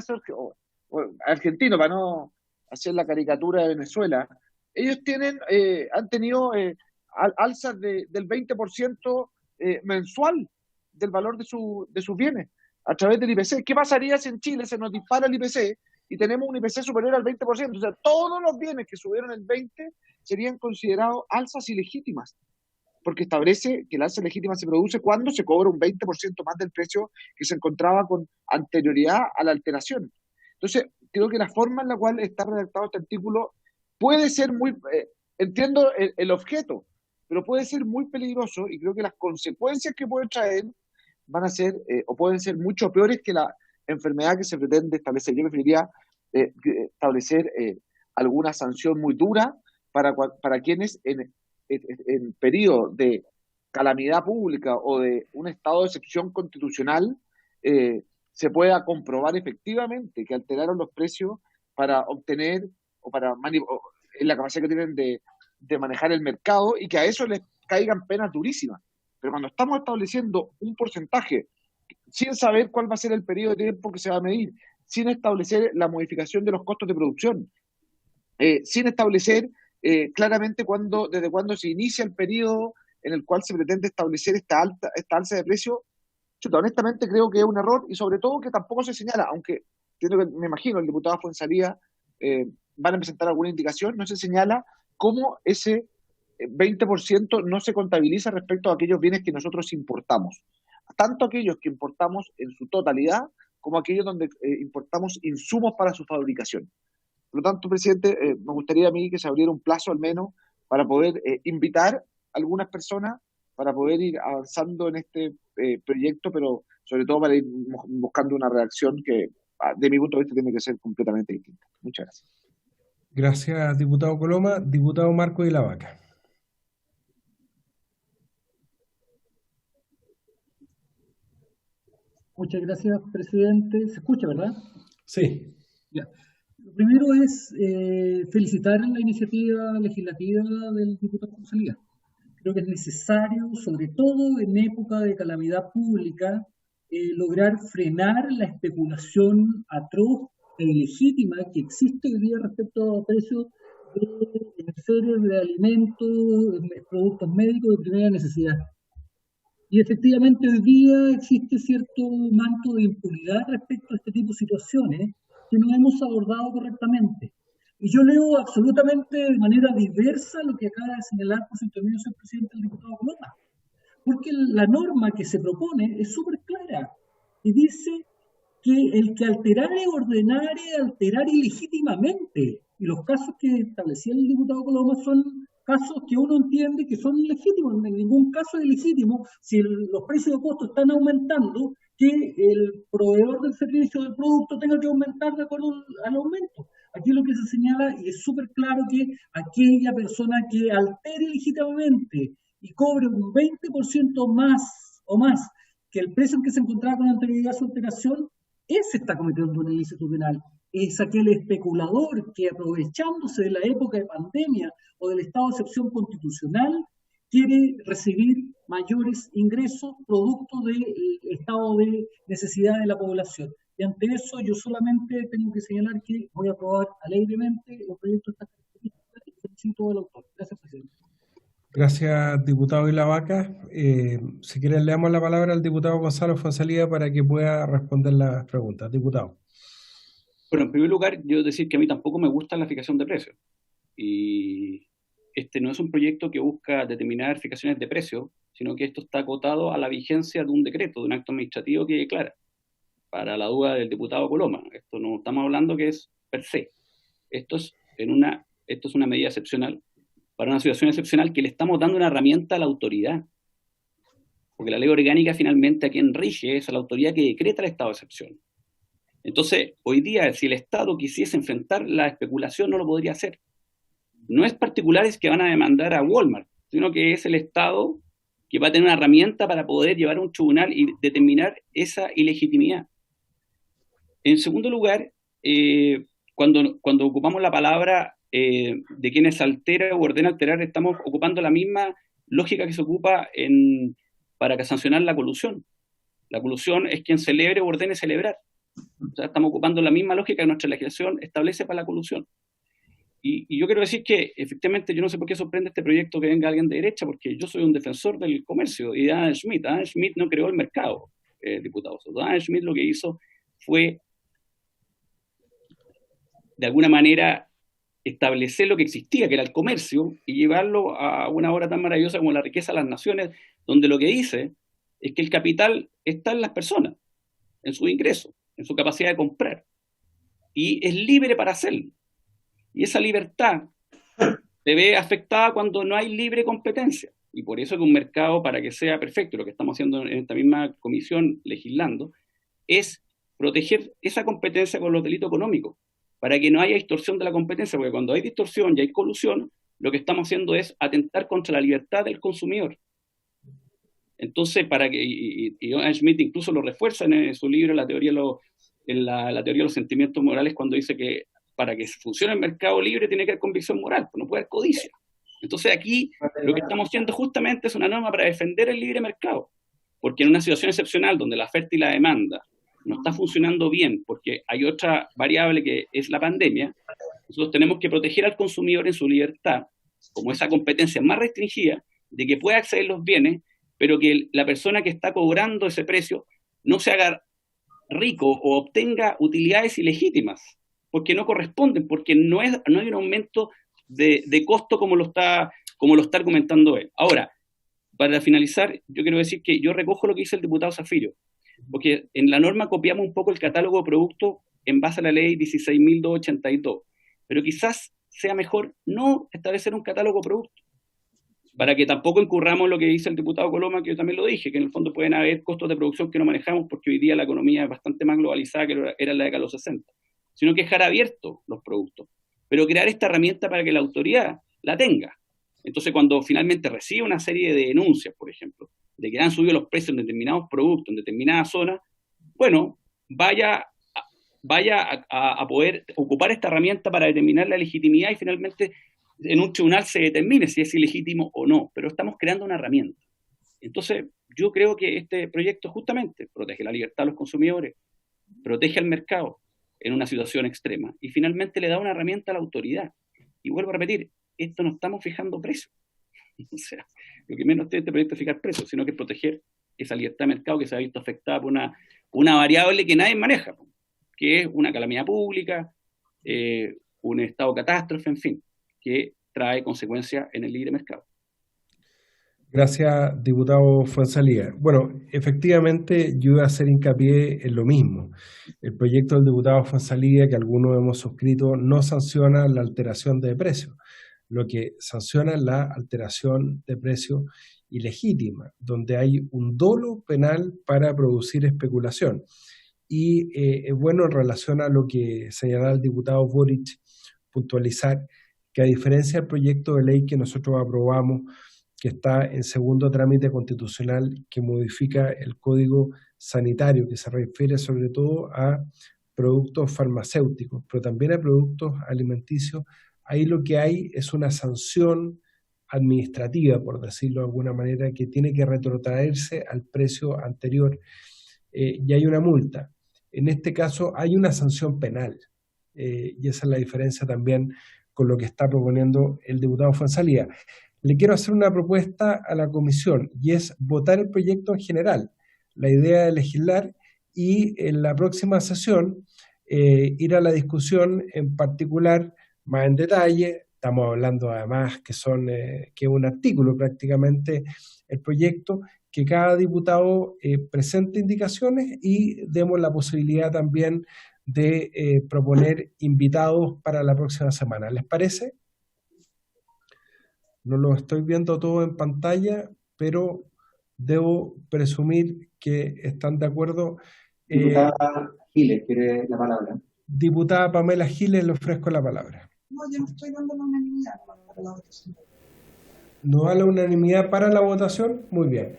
argentino, para no hacer la caricatura de Venezuela, ellos han tenido alzas del 20% mensual del valor de sus bienes a través del IPC. ¿Qué pasaría si en Chile se nos dispara el IPC y tenemos un IPC superior al 20%? O sea, todos los bienes que subieron el 20% serían considerados alzas ilegítimas, porque establece que el alza legítima se produce cuando se cobra un 20% más del precio que se encontraba con anterioridad a la alteración. Entonces, creo que la forma en la cual está redactado este artículo puede ser entiendo el objeto, pero puede ser muy peligroso, y creo que las consecuencias que puede traer van a ser o pueden ser mucho peores que la enfermedad que se pretende establecer. Yo preferiría establecer alguna sanción muy dura para quienes en periodo de calamidad pública o de un estado de excepción constitucional se pueda comprobar efectivamente que alteraron los precios para obtener en la capacidad que tienen de manejar el mercado, y que a eso les caigan penas durísimas. Pero cuando estamos estableciendo un porcentaje sin saber cuál va a ser el periodo de tiempo que se va a medir, sin establecer la modificación de los costos de producción, sin establecer claramente desde cuándo se inicia el periodo en el cual se pretende establecer esta alza de precio, honestamente creo que es un error, y sobre todo que tampoco se señala, aunque me imagino el diputado Fuenzalía van a presentar alguna indicación, no se señala cómo ese 20% no se contabiliza respecto a aquellos bienes que nosotros importamos, tanto aquellos que importamos en su totalidad como aquellos donde importamos insumos para su fabricación. Por lo tanto, presidente, me gustaría a mí que se abriera un plazo al menos para poder invitar a algunas personas para poder ir avanzando en este proyecto, pero sobre todo para ir buscando una reacción que, de mi punto de vista, tiene que ser completamente distinta. Muchas gracias. Gracias, diputado Coloma. Diputado Marco de la Vaca. Muchas gracias, presidente. ¿Se escucha, verdad? Sí. Ya. Lo primero es felicitar la iniciativa legislativa del diputado Rosalía. Creo que es necesario, sobre todo en época de calamidad pública, lograr frenar la especulación atroz e ilegítima que existe hoy día respecto a precios de enseres de alimentos, productos médicos de primera necesidad. Y efectivamente hoy día existe cierto manto de impunidad respecto a este tipo de situaciones que no hemos abordado correctamente. Y yo leo absolutamente de manera diversa lo que acaba de señalar por su intermedio el presidente del diputado Coloma. Porque la norma que se propone es súper clara y dice que el que alterare, ordenare, alterar ilegítimamente. Y los casos que establecía el diputado Coloma son casos que uno entiende que son legítimos. En ningún caso es ilegítimo si los precios de costos están aumentando, que el proveedor del servicio del producto tenga que aumentar de acuerdo al aumento. Aquí lo que se señala, y es súper claro, que aquella persona que altere legítimamente y cobre un 20% más o más que el precio en que se encontraba con anterioridad a su alteración, ese está cometiendo un ilícito penal. Es aquel especulador que, aprovechándose de la época de pandemia o del estado de excepción constitucional, quiere recibir mayores ingresos producto del estado de necesidad de la población. Y ante eso yo solamente tengo que señalar que voy a aprobar alegremente el proyecto de esta característica y felicito al autor. Gracias, presidente. Gracias, diputado de la Vaca. Si quieren, le damos la palabra al diputado Gonzalo Fonsalía para que pueda responder las preguntas. Diputado. Bueno, en primer lugar, yo decir que a mí tampoco me gusta la fijación de precios. Y este no es un proyecto que busca determinar fijaciones de precios, sino que esto está acotado a la vigencia de un decreto, de un acto administrativo que declara. Para la duda del diputado Coloma, esto no estamos hablando que es per se. Esto es una medida excepcional, para una situación excepcional que le estamos dando una herramienta a la autoridad. Porque la ley orgánica finalmente a quien rige es a la autoridad que decreta el estado de excepción. Entonces, hoy día, si el Estado quisiese enfrentar la especulación, no lo podría hacer. No es particulares que van a demandar a Walmart, sino que es el Estado que va a tener una herramienta para poder llevar a un tribunal y determinar esa ilegitimidad. En segundo lugar, cuando ocupamos la palabra de quienes altera o ordena alterar, estamos ocupando la misma lógica que se ocupa para sancionar la colusión. La colusión es quien celebre o ordene celebrar. O sea, estamos ocupando la misma lógica que nuestra legislación establece para la colusión. Y yo quiero decir que, efectivamente, yo no sé por qué sorprende este proyecto que venga alguien de derecha, porque yo soy un defensor del comercio y de Adam Smith. Adam Smith no creó el mercado, diputados. Adam Smith lo que hizo fue, de alguna manera, establecer lo que existía, que era el comercio, y llevarlo a una obra tan maravillosa como la riqueza de las naciones, donde lo que dice es que el capital está en las personas, en su ingreso, en su capacidad de comprar, y es libre para hacerlo. Y esa libertad se ve afectada cuando no hay libre competencia. Y por eso que un mercado, para que sea perfecto, lo que estamos haciendo en esta misma comisión legislando, es proteger esa competencia con los delitos económicos, para que no haya distorsión de la competencia, porque cuando hay distorsión y hay colusión, lo que estamos haciendo es atentar contra la libertad del consumidor. Entonces, y Adam Smith incluso lo refuerza en su libro, la teoría de los sentimientos morales, cuando dice que para que funcione el mercado libre tiene que haber convicción moral, no puede haber codicia. Entonces aquí lo que estamos haciendo justamente es una norma para defender el libre mercado, porque en una situación excepcional donde la oferta y la demanda no está funcionando bien, porque hay otra variable que es la pandemia, nosotros tenemos que proteger al consumidor en su libertad, como esa competencia más restringida, de que pueda acceder a los bienes, pero que la persona que está cobrando ese precio no se haga rico o obtenga utilidades ilegítimas, porque no corresponden, porque no hay un aumento de costo como lo está argumentando él. Ahora, para finalizar, yo quiero decir que yo recojo lo que dice el diputado Zafiro, porque en la norma copiamos un poco el catálogo de productos en base a la ley 16.282, pero quizás sea mejor no establecer un catálogo de productos, para que tampoco incurramos en lo que dice el diputado Coloma, que yo también lo dije, que en el fondo pueden haber costos de producción que no manejamos porque hoy día la economía es bastante más globalizada que era en la década de los 60, sino que dejar abiertos los productos, pero crear esta herramienta para que la autoridad la tenga. Entonces, cuando finalmente recibe una serie de denuncias, por ejemplo, de que han subido los precios en determinados productos, en determinadas zonas, bueno, vaya a poder ocupar esta herramienta para determinar la legitimidad y finalmente en un tribunal se determine si es ilegítimo o no, pero estamos creando una herramienta. Entonces, yo creo que este proyecto justamente protege la libertad de los consumidores, protege al mercado en una situación extrema y finalmente le da una herramienta a la autoridad. Y vuelvo a repetir, esto no estamos fijando precios. O sea, lo que menos tiene este proyecto es fijar precios, sino que es proteger esa libertad de mercado que se ha visto afectada por una variable que nadie maneja, que es una calamidad pública, un estado de catástrofe, en fin, que trae consecuencias en el libre mercado. Gracias, diputado Fuenzalía. Bueno, efectivamente yo iba a hacer hincapié en lo mismo. El proyecto del diputado Fuenzalía, que algunos hemos suscrito, no sanciona la alteración de precios. Lo que sanciona es la alteración de precio ilegítima, donde hay un dolo penal para producir especulación. Y es bueno, en relación a lo que señalaba el diputado Boric, puntualizar que a diferencia del proyecto de ley que nosotros aprobamos, que está en segundo trámite constitucional, que modifica el Código Sanitario, que se refiere sobre todo a productos farmacéuticos, pero también a productos alimenticios, ahí lo que hay es una sanción administrativa, por decirlo de alguna manera, que tiene que retrotraerse al precio anterior y hay una multa. En este caso hay una sanción penal y esa es la diferencia también con lo que está proponiendo el diputado Fuenzalía. Le quiero hacer una propuesta a la comisión y es votar el proyecto en general, la idea de legislar y en la próxima sesión ir a la discusión en particular más en detalle. Estamos hablando además que es un artículo prácticamente el proyecto, que cada diputado presente indicaciones y demos la posibilidad también de proponer invitados para la próxima semana. ¿Les parece? No lo estoy viendo todo en pantalla, pero debo presumir que están de acuerdo. Diputada Giles, quiere la palabra. Diputada Pamela Giles, le ofrezco la palabra. No, yo no estoy dando la unanimidad para la votación. ¿No da la unanimidad para la votación? Muy bien.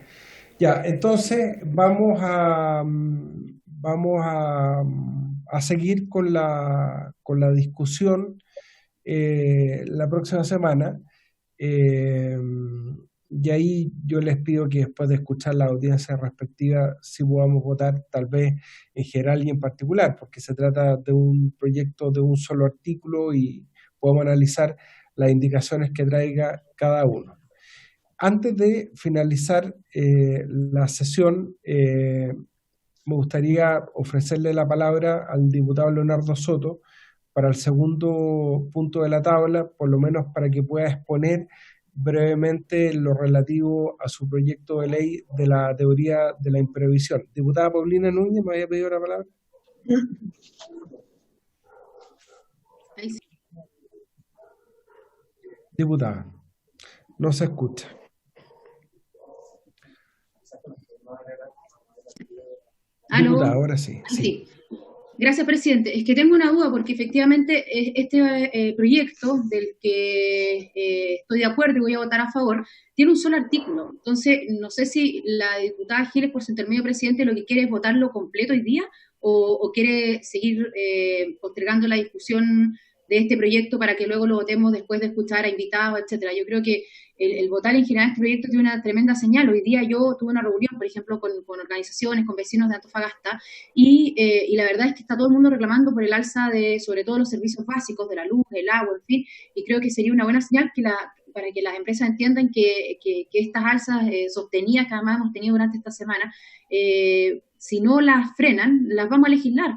Ya, entonces vamos a seguir con la discusión la próxima semana. Y ahí yo les pido que después de escuchar la audiencia respectiva, si podamos votar tal vez en general y en particular, porque se trata de un proyecto de un solo artículo y podemos analizar las indicaciones que traiga cada uno. Antes de finalizar la sesión, me gustaría ofrecerle la palabra al diputado Leonardo Soto para el segundo punto de la tabla, por lo menos para que pueda exponer brevemente lo relativo a su proyecto de ley de la teoría de la imprevisión. Diputada Paulina Núñez, ¿me había pedido la palabra? Diputada, no se escucha. ¿Aló? Diputada, ahora sí. Sí. Gracias, presidente. Es que tengo una duda porque efectivamente este proyecto del que estoy de acuerdo y voy a votar a favor, tiene un solo artículo. Entonces, no sé si la diputada Giles, por su intermedio presidente, lo que quiere es votarlo completo hoy día o quiere seguir postergando la discusión de este proyecto para que luego lo votemos después de escuchar a invitados, etcétera. Yo creo que el votar en general este proyecto tiene una tremenda señal. Hoy día yo tuve una reunión, por ejemplo, con organizaciones, con vecinos de Antofagasta, y la verdad es que está todo el mundo reclamando por el alza de, sobre todo, los servicios básicos, de la luz, del agua, en fin, y creo que sería una buena señal para que las empresas entiendan que estas alzas sostenidas que además hemos tenido durante esta semana, si no las frenan, las vamos a legislar.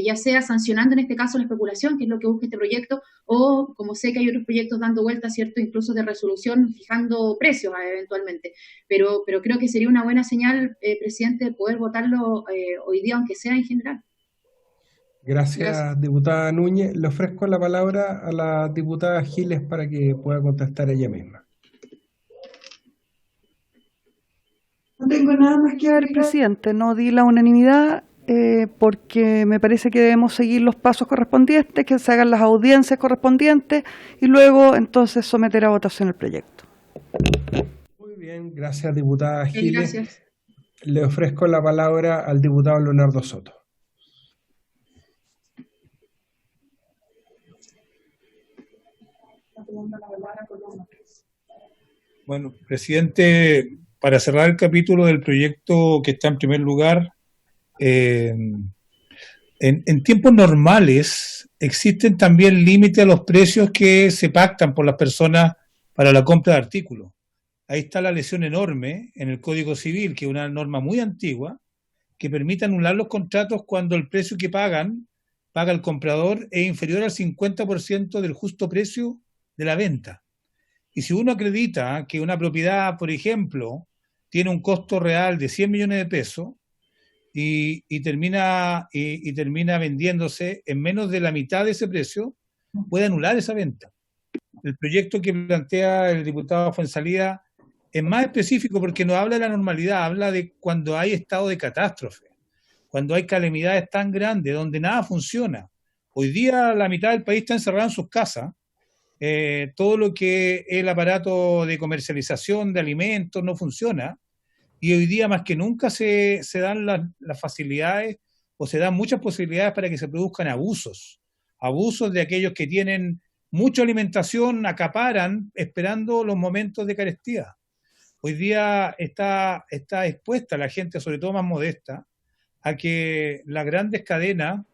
Ya sea sancionando en este caso la especulación, que es lo que busca este proyecto, o como sé que hay otros proyectos dando vueltas, ¿cierto?, incluso de resolución, fijando precios eventualmente. Pero creo que sería una buena señal, presidente, poder votarlo hoy día, aunque sea en general. Gracias, diputada Núñez. Le ofrezco la palabra a la diputada Giles para que pueda contestar ella misma. No tengo nada más que agregar. Presidente, no di la unanimidad porque me parece que debemos seguir los pasos correspondientes, que se hagan las audiencias correspondientes y luego entonces someter a votación el proyecto. Muy bien, gracias, diputada Giles. Gracias. Le ofrezco la palabra al diputado Leonardo Soto. Bueno, presidente, para cerrar el capítulo del proyecto que está en primer lugar, en tiempos normales existen también límites a los precios que se pactan por las personas para la compra de artículos. Ahí está la lesión enorme en el Código Civil, que es una norma muy antigua, que permite anular los contratos cuando el precio que paga el comprador es inferior al 50% del justo precio de la venta. Y si uno acredita que una propiedad, por ejemplo, tiene un costo real de 100 millones de pesos y termina vendiéndose en menos de la mitad de ese precio, puede anular esa venta. El proyecto que plantea el diputado Fuenzalía es más específico porque no habla de la normalidad, habla de cuando hay estado de catástrofe, cuando hay calamidades tan grandes, donde nada funciona. Hoy día la mitad del país está encerrada en sus casas. Todo lo que es el aparato de comercialización de alimentos no funciona, y hoy día más que nunca se dan las facilidades o se dan muchas posibilidades para que se produzcan abusos de aquellos que tienen mucha alimentación, acaparan esperando los momentos de carestía. Hoy día está expuesta la gente, sobre todo más modesta, a que las grandes cadenas,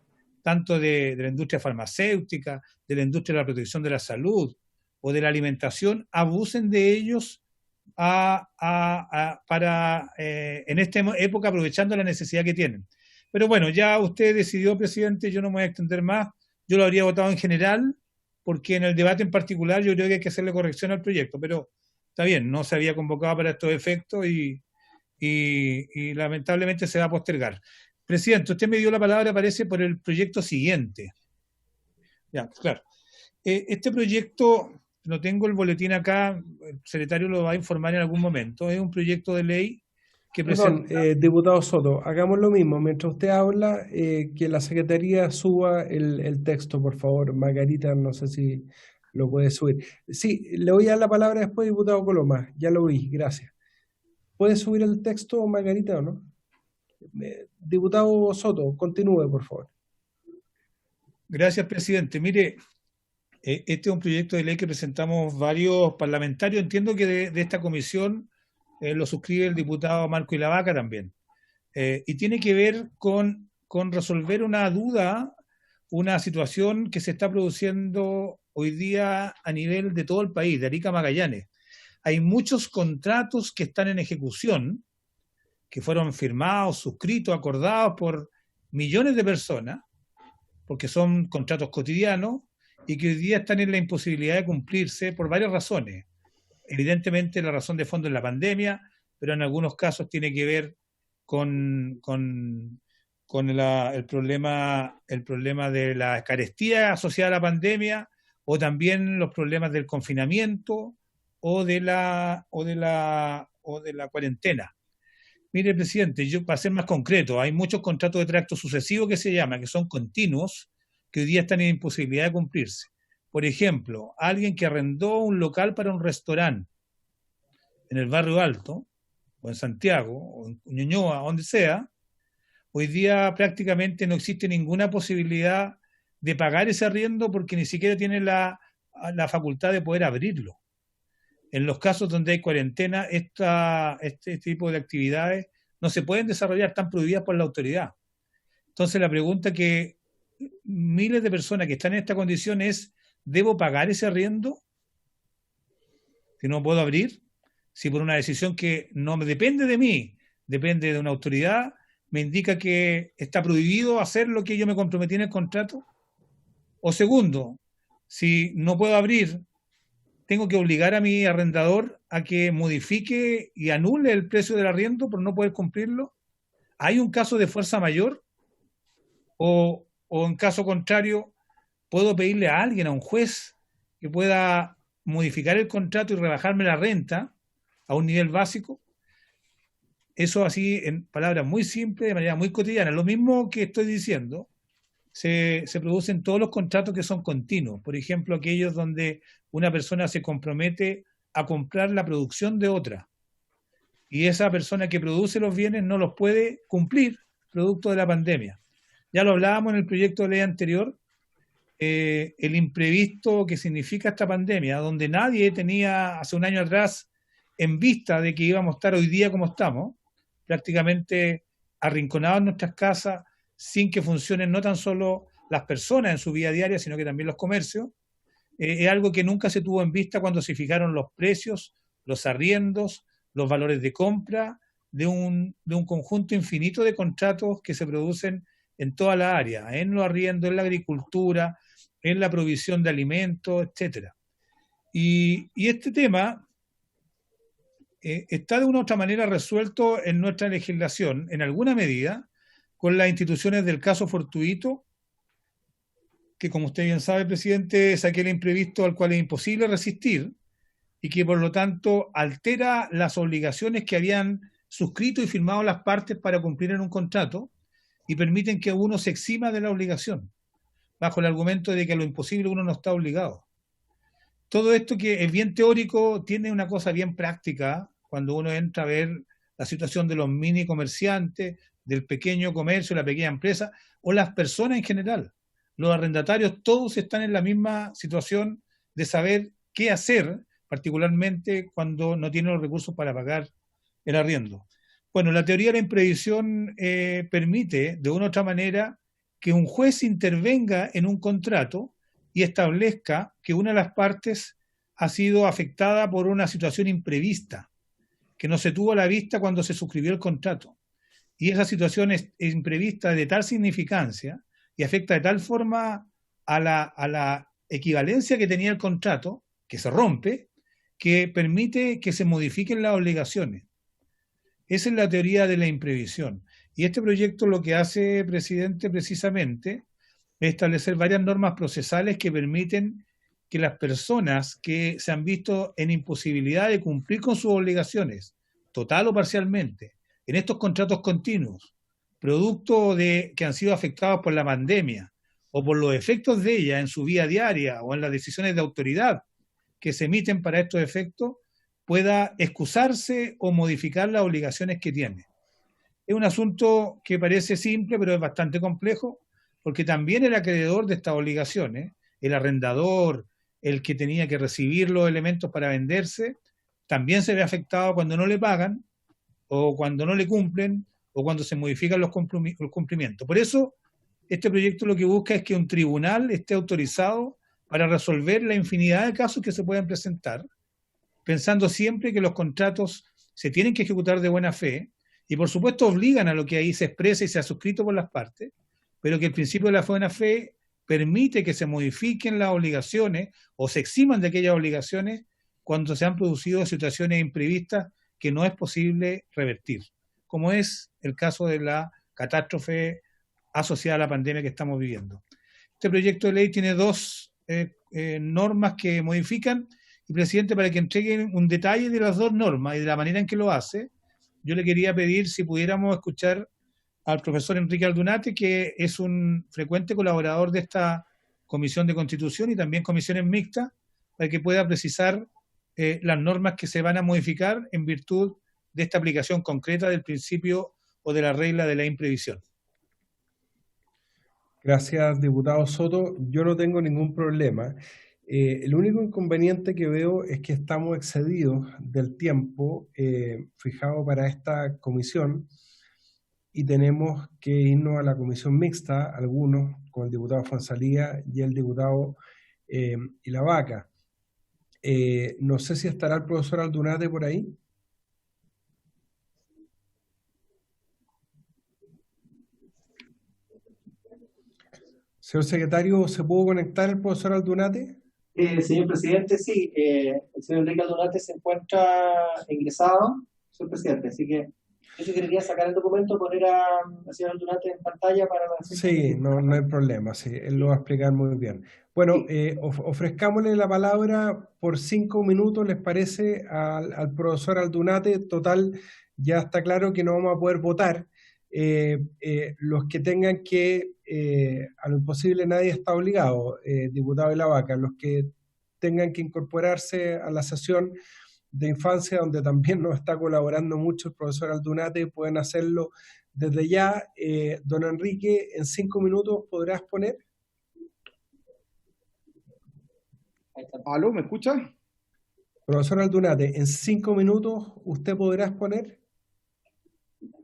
tanto de la industria farmacéutica, de la industria de la protección de la salud o de la alimentación, abusen de ellos en esta época, aprovechando la necesidad que tienen. Pero bueno, ya usted decidió, presidente, yo no me voy a extender más. Yo lo habría votado en general, porque en el debate en particular yo creo que hay que hacerle corrección al proyecto, pero está bien, no se había convocado para estos efectos y lamentablemente se va a postergar. Presidente, usted me dio la palabra, parece, por el proyecto siguiente. Ya, claro. Este proyecto, no tengo el boletín acá, el secretario lo va a informar en algún momento, es un proyecto de ley que Perdón, presenta... diputado Soto, hagamos lo mismo. Mientras usted habla, que la Secretaría suba el texto, por favor. Margarita, no sé si lo puede subir. Sí, le voy a dar la palabra después, diputado Coloma. Ya lo vi, gracias. ¿Puede subir el texto, Margarita, o no? Diputado Soto, continúe, por favor. Gracias, presidente. Mire, este es un proyecto de ley que presentamos varios parlamentarios. Entiendo que de esta comisión lo suscribe el diputado Marco Ilavaca también. Y tiene que ver con resolver una duda, una situación que se está produciendo hoy día a nivel de todo el país, de Arica a Magallanes. Hay muchos contratos que están en ejecución, que fueron firmados, suscritos, acordados por millones de personas, porque son contratos cotidianos, y que hoy día están en la imposibilidad de cumplirse por varias razones. Evidentemente la razón de fondo es la pandemia, pero en algunos casos tiene que ver con el problema de la carestía asociada a la pandemia, o también los problemas del confinamiento o de la cuarentena. Mire, presidente, yo para ser más concreto, hay muchos contratos de tracto sucesivo que son continuos, que hoy día están en imposibilidad de cumplirse. Por ejemplo, alguien que arrendó un local para un restaurante en el Barrio Alto, o en Santiago, o en Ñuñoa, donde sea, hoy día prácticamente no existe ninguna posibilidad de pagar ese arriendo porque ni siquiera tiene la facultad de poder abrirlo. En los casos donde hay cuarentena, este tipo de actividades no se pueden desarrollar, están prohibidas por la autoridad. Entonces la pregunta que miles de personas que están en esta condición es, ¿debo pagar ese arriendo si no puedo abrir? Si por una decisión que no depende de mí, depende de una autoridad, me indica que está prohibido hacer lo que yo me comprometí en el contrato. O segundo, si no puedo abrir, tengo que obligar a mi arrendador a que modifique y anule el precio del arriendo por no poder cumplirlo. ¿Hay un caso de fuerza mayor? ¿O en caso contrario, puedo pedirle a alguien, a un juez, que pueda modificar el contrato y rebajarme la renta a un nivel básico? Eso así, en palabras muy simples, de manera muy cotidiana. Lo mismo que estoy diciendo, se producen todos los contratos que son continuos. Por ejemplo, aquellos donde una persona se compromete a comprar la producción de otra. Y esa persona que produce los bienes no los puede cumplir producto de la pandemia. Ya lo hablábamos en el proyecto de ley anterior, el imprevisto que significa esta pandemia, donde nadie tenía hace un año atrás en vista de que íbamos a estar hoy día como estamos, prácticamente arrinconados en nuestras casas, sin que funcionen no tan solo las personas en su vida diaria, sino que también los comercios. Es algo que nunca se tuvo en vista cuando se fijaron los precios, los arriendos, los valores de compra de un conjunto infinito de contratos que se producen en toda la área, en los arriendos, en la agricultura, en la provisión de alimentos, etc. Y este tema está de una u otra manera resuelto en nuestra legislación, en alguna medida, con las instituciones del caso fortuito, que como usted bien sabe, presidente, es aquel imprevisto al cual es imposible resistir y que por lo tanto altera las obligaciones que habían suscrito y firmado las partes para cumplir en un contrato y permiten que uno se exima de la obligación, bajo el argumento de que a lo imposible uno no está obligado. Todo esto, que es bien teórico, tiene una cosa bien práctica cuando uno entra a ver la situación de los mini comerciantes, del pequeño comercio, la pequeña empresa, o las personas en general. Los arrendatarios todos están en la misma situación de saber qué hacer, particularmente cuando no tienen los recursos para pagar el arriendo. Bueno, la teoría de la imprevisión permite, de una u otra manera, que un juez intervenga en un contrato y establezca que una de las partes ha sido afectada por una situación imprevista, que no se tuvo a la vista cuando se suscribió el contrato. Y esa situación es imprevista de tal significancia y afecta de tal forma a la equivalencia que tenía el contrato, que se rompe, que permite que se modifiquen las obligaciones. Esa es la teoría de la imprevisión. Y este proyecto lo que hace, presidente, precisamente, es establecer varias normas procesales que permiten que las personas que se han visto en imposibilidad de cumplir con sus obligaciones, total o parcialmente, en estos contratos continuos, producto de que han sido afectados por la pandemia o por los efectos de ella en su vida diaria o en las decisiones de autoridad que se emiten para estos efectos, pueda excusarse o modificar las obligaciones que tiene. Es un asunto que parece simple, pero es bastante complejo, porque también el acreedor de estas obligaciones, el arrendador, el que tenía que recibir los elementos para venderse, también se ve afectado cuando no le pagan, o cuando no le cumplen, o cuando se modifican los cumplimientos. Por eso, este proyecto lo que busca es que un tribunal esté autorizado para resolver la infinidad de casos que se pueden presentar, pensando siempre que los contratos se tienen que ejecutar de buena fe, y por supuesto obligan a lo que ahí se expresa y se ha suscrito por las partes, pero que el principio de la buena fe permite que se modifiquen las obligaciones o se eximan de aquellas obligaciones cuando se han producido situaciones imprevistas que no es posible revertir, como es el caso de la catástrofe asociada a la pandemia que estamos viviendo. Este proyecto de ley tiene dos normas que modifican, y presidente, para que entreguen un detalle de las dos normas y de la manera en que lo hace, yo le quería pedir si pudiéramos escuchar al profesor Enrique Aldunate, que es un frecuente colaborador de esta Comisión de Constitución y también comisiones mixtas, para que pueda precisar las normas que se van a modificar en virtud de esta aplicación concreta del principio o de la regla de la imprevisión. Gracias, diputado Soto. Yo no tengo ningún problema. El único inconveniente que veo es que estamos excedidos del tiempo fijado para esta comisión y tenemos que irnos a la comisión mixta, algunos con el diputado Fonsalía y el diputado Ilavaca. No sé si estará el profesor Aldunate por ahí. Señor secretario, ¿se pudo conectar el profesor Aldunate? Señor presidente, sí. El señor Enrique Aldunate se encuentra ingresado, señor presidente, así que yo quería sacar el documento, poner al señor Aldunate en pantalla para... Sí, no hay problema, sí, él lo va a explicar muy bien. Bueno, ofrezcámosle la palabra por 5 minutos, ¿les parece? Al profesor Aldunate. Total, ya está claro que no vamos a poder votar. Los que tengan que, a lo imposible nadie está obligado, diputado de la Vaca, los que tengan que incorporarse a la sesión de infancia, donde también nos está colaborando mucho el profesor Aldunate, pueden hacerlo desde ya. Don Enrique, en 5 minutos podrás poner. ¿Aló, me escucha? Profesor Aldunate, en 5 minutos usted podrá exponer.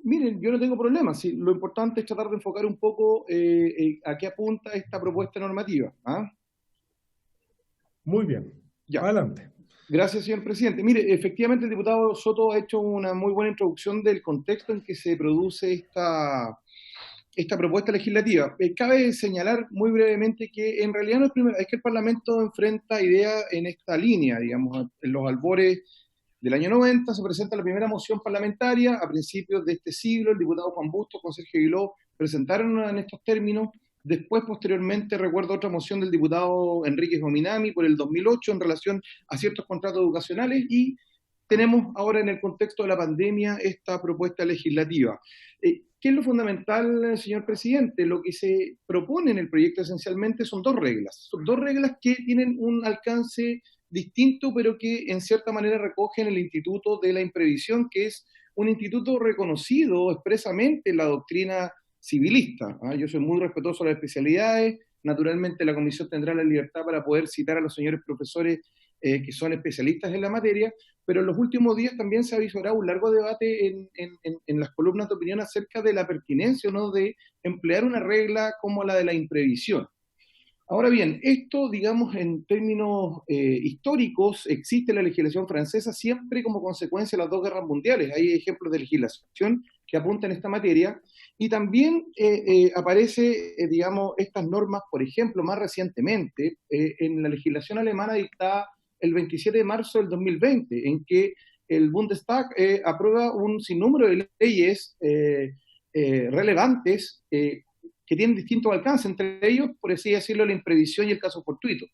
Miren, yo no tengo problema. Sí, lo importante es tratar de enfocar un poco a qué apunta esta propuesta normativa. ¿Ah? Muy bien. Ya. Adelante. Gracias, señor presidente. Mire, efectivamente el diputado Soto ha hecho una muy buena introducción del contexto en que se produce esta propuesta legislativa. Cabe señalar muy brevemente que en realidad no es primera vez que el Parlamento enfrenta ideas en esta línea, digamos, en los albores del año 90 se presenta la primera moción parlamentaria, a principios de este siglo el diputado Juan Bustos con Sergio Aguiló presentaron en estos términos, después posteriormente recuerdo otra moción del diputado Enrique Jominami por el 2008 en relación a ciertos contratos educacionales y tenemos ahora en el contexto de la pandemia esta propuesta legislativa. ¿Qué es lo fundamental, señor presidente? Lo que se propone en el proyecto esencialmente son dos reglas. Son dos reglas que tienen un alcance distinto, pero que en cierta manera recogen el Instituto de la Imprevisión, que es un instituto reconocido expresamente en la doctrina civilista. Yo soy muy respetuoso de las especialidades. Naturalmente la comisión tendrá la libertad para poder citar a los señores profesores que son especialistas en la materia, pero en los últimos días también se ha visorado un largo debate en las columnas de opinión acerca de la pertinencia o no de emplear una regla como la de la imprevisión. Ahora bien, esto, digamos, en términos históricos, existe en la legislación francesa siempre como consecuencia de las dos guerras mundiales. Hay ejemplos de legislación que apuntan a esta materia, y también aparece, digamos, estas normas, por ejemplo, más recientemente, en la legislación alemana dictada el 27 de marzo del 2020, en que el Bundestag aprueba un sinnúmero de leyes relevantes que tienen distintos alcances, entre ellos, por así decirlo, la imprevisión y el caso fortuito.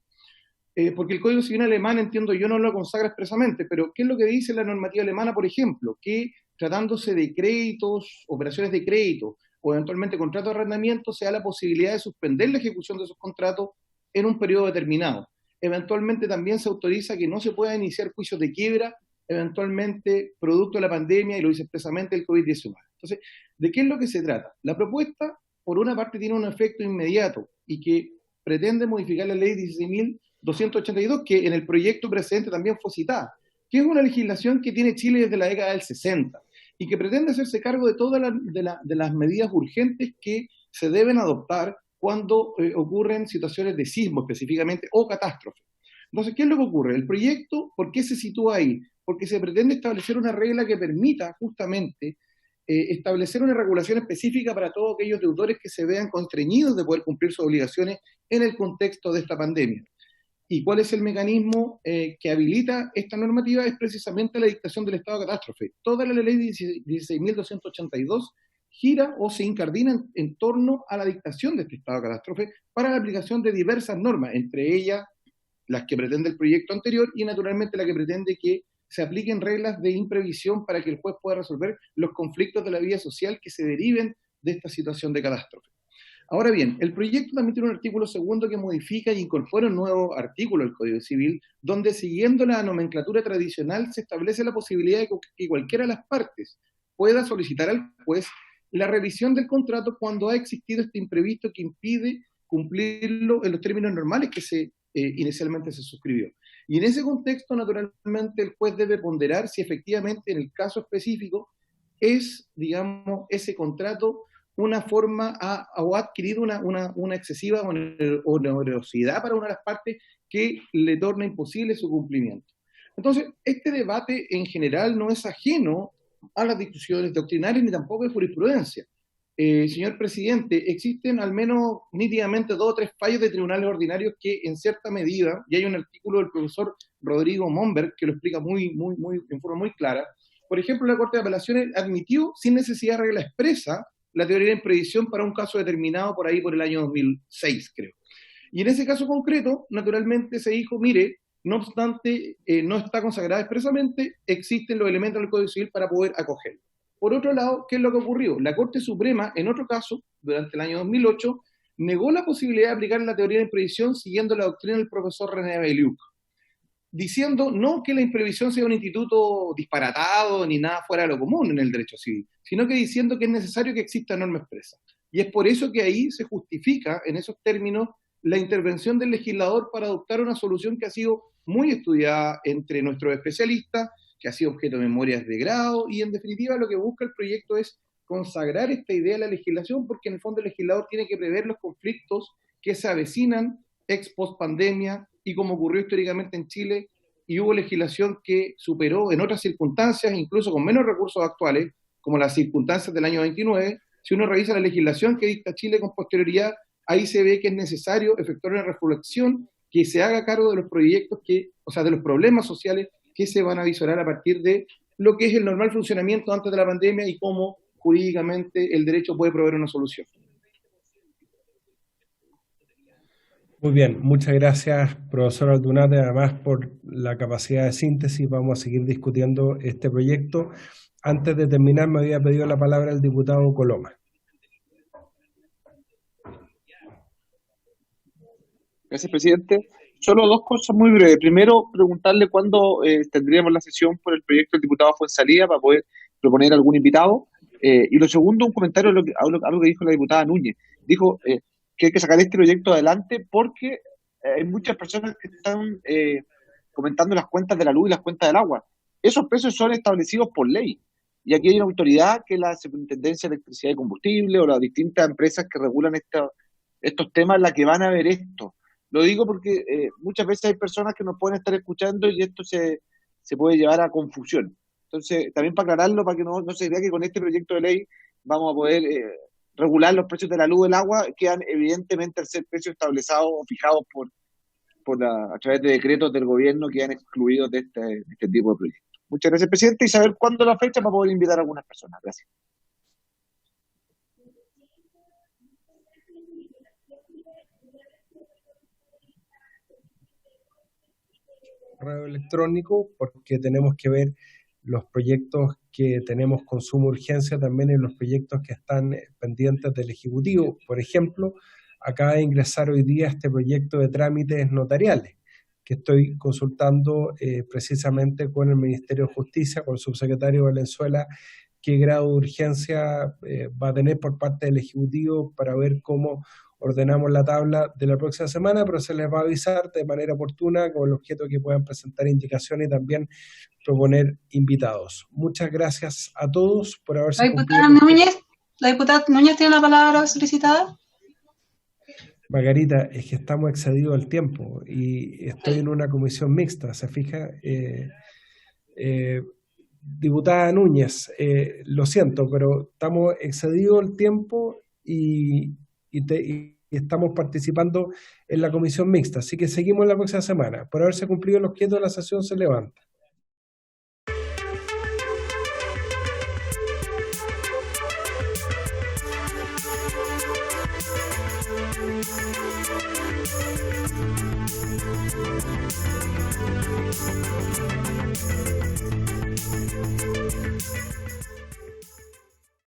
Porque el Código Civil alemán, entiendo yo, no lo consagra expresamente, pero ¿qué es lo que dice la normativa alemana, por ejemplo? Que tratándose de créditos, operaciones de crédito o eventualmente contratos de arrendamiento, se da la posibilidad de suspender la ejecución de esos contratos en un periodo determinado. Eventualmente también se autoriza que no se pueda iniciar juicios de quiebra, eventualmente producto de la pandemia, y lo dice expresamente el COVID-19. Entonces, ¿de qué es lo que se trata? La propuesta, por una parte, tiene un efecto inmediato y que pretende modificar la ley 16.282, que en el proyecto precedente también fue citada, que es una legislación que tiene Chile desde la década del 60 y que pretende hacerse cargo de todas las medidas urgentes que se deben adoptar cuando ocurren situaciones de sismo específicamente o catástrofe. Entonces, ¿qué es lo que ocurre? El proyecto, ¿por qué se sitúa ahí? Porque se pretende establecer una regla que permita justamente establecer una regulación específica para todos aquellos deudores que se vean constreñidos de poder cumplir sus obligaciones en el contexto de esta pandemia. ¿Y cuál es el mecanismo que habilita esta normativa? Es precisamente la dictación del estado de catástrofe. Toda la ley 16.282 gira o se incardina en torno a la dictación de este estado de catástrofe para la aplicación de diversas normas, entre ellas las que pretende el proyecto anterior y naturalmente la que pretende que se apliquen reglas de imprevisión para que el juez pueda resolver los conflictos de la vida social que se deriven de esta situación de catástrofe. Ahora bien, el proyecto también tiene un artículo segundo que modifica y incorpora un nuevo artículo del Código Civil, donde siguiendo la nomenclatura tradicional se establece la posibilidad de que cualquiera de las partes pueda solicitar al juez la revisión del contrato cuando ha existido este imprevisto que impide cumplirlo en los términos normales que inicialmente se suscribió. Y en ese contexto, naturalmente, el juez debe ponderar si efectivamente en el caso específico es, digamos, ese contrato una forma o ha adquirido una excesiva onerosidad para una de las partes que le torna imposible su cumplimiento. Entonces, este debate en general no es ajeno a las discusiones doctrinarias ni tampoco de jurisprudencia. Señor presidente, existen al menos nítidamente 2 o 3 fallos de tribunales ordinarios que en cierta medida, y hay un artículo del profesor Rodrigo Momberg que lo explica en forma muy clara. Por ejemplo, la Corte de Apelaciones admitió sin necesidad de regla expresa la teoría de imprevisión para un caso determinado por ahí por el año 2006, creo. Y en ese caso concreto, naturalmente se dijo, mire, no obstante, no está consagrada expresamente, existen los elementos del Código Civil para poder acogerlo. Por otro lado, ¿qué es lo que ocurrió? La Corte Suprema, en otro caso, durante el año 2008, negó la posibilidad de aplicar la teoría de imprevisión siguiendo la doctrina del profesor René Belluc, diciendo no que la imprevisión sea un instituto disparatado ni nada fuera de lo común en el derecho civil, sino que diciendo que es necesario que exista norma expresa. Y es por eso que ahí se justifica, en esos términos, la intervención del legislador para adoptar una solución que ha sido muy estudiada entre nuestros especialistas, que ha sido objeto de memorias de grado, y en definitiva lo que busca el proyecto es consagrar esta idea a la legislación, porque en el fondo el legislador tiene que prever los conflictos que se avecinan ex post pandemia, y como ocurrió históricamente en Chile, y hubo legislación que superó en otras circunstancias, incluso con menos recursos actuales, como las circunstancias del año 29, si uno revisa la legislación que dicta Chile con posterioridad, ahí se ve que es necesario efectuar una reflexión que se haga cargo de los proyectos de los problemas sociales que se van a visorar a partir de lo que es el normal funcionamiento antes de la pandemia y cómo jurídicamente el derecho puede proveer una solución. Muy bien, muchas gracias, profesor Aldunate, además por la capacidad de síntesis. Vamos a seguir discutiendo este proyecto. Antes de terminar, me había pedido la palabra el diputado Coloma. Gracias, presidente. Solo dos cosas muy breves. Primero, preguntarle cuándo tendríamos la sesión por el proyecto del diputado Fuenzalía para poder proponer algún invitado. Y lo segundo, un comentario a algo que dijo la diputada Núñez. Dijo que hay que sacar este proyecto adelante porque hay muchas personas que están comentando las cuentas de la luz y las cuentas del agua. Esos precios son establecidos por ley. Y aquí hay una autoridad que es la Superintendencia de Electricidad y Combustible o las distintas empresas que regulan estos temas las que van a ver esto. Lo digo porque muchas veces hay personas que nos pueden estar escuchando y esto se puede llevar a confusión. Entonces, también para aclararlo, para que no se vea que con este proyecto de ley vamos a poder regular los precios de la luz y del agua, quedan evidentemente al ser precios establecidos o fijados a través de decretos del gobierno que han excluido de este tipo de proyectos. Muchas gracias, presidente, y saber cuándo la fecha para poder invitar a algunas personas. Gracias. Correo electrónico, porque tenemos que ver los proyectos que tenemos con suma urgencia también en los proyectos que están pendientes del Ejecutivo. Por ejemplo, acaba de ingresar hoy día este proyecto de trámites notariales, que estoy consultando precisamente con el Ministerio de Justicia, con el subsecretario Valenzuela, qué grado de urgencia va a tener por parte del Ejecutivo para ver cómo ordenamos la tabla de la próxima semana, pero se les va a avisar de manera oportuna con el objeto de que puedan presentar indicaciones y también proponer invitados. Muchas gracias a todos por haberse cumplido. La diputada Núñez tiene la palabra solicitada. Margarita, es que estamos excedidos del tiempo y estoy en una comisión mixta, ¿se fija? Diputada Núñez, lo siento, pero estamos excedidos del tiempo y estamos participando en la comisión mixta, así que seguimos la próxima semana. Por haberse cumplido el objeto de la sesión se levanta.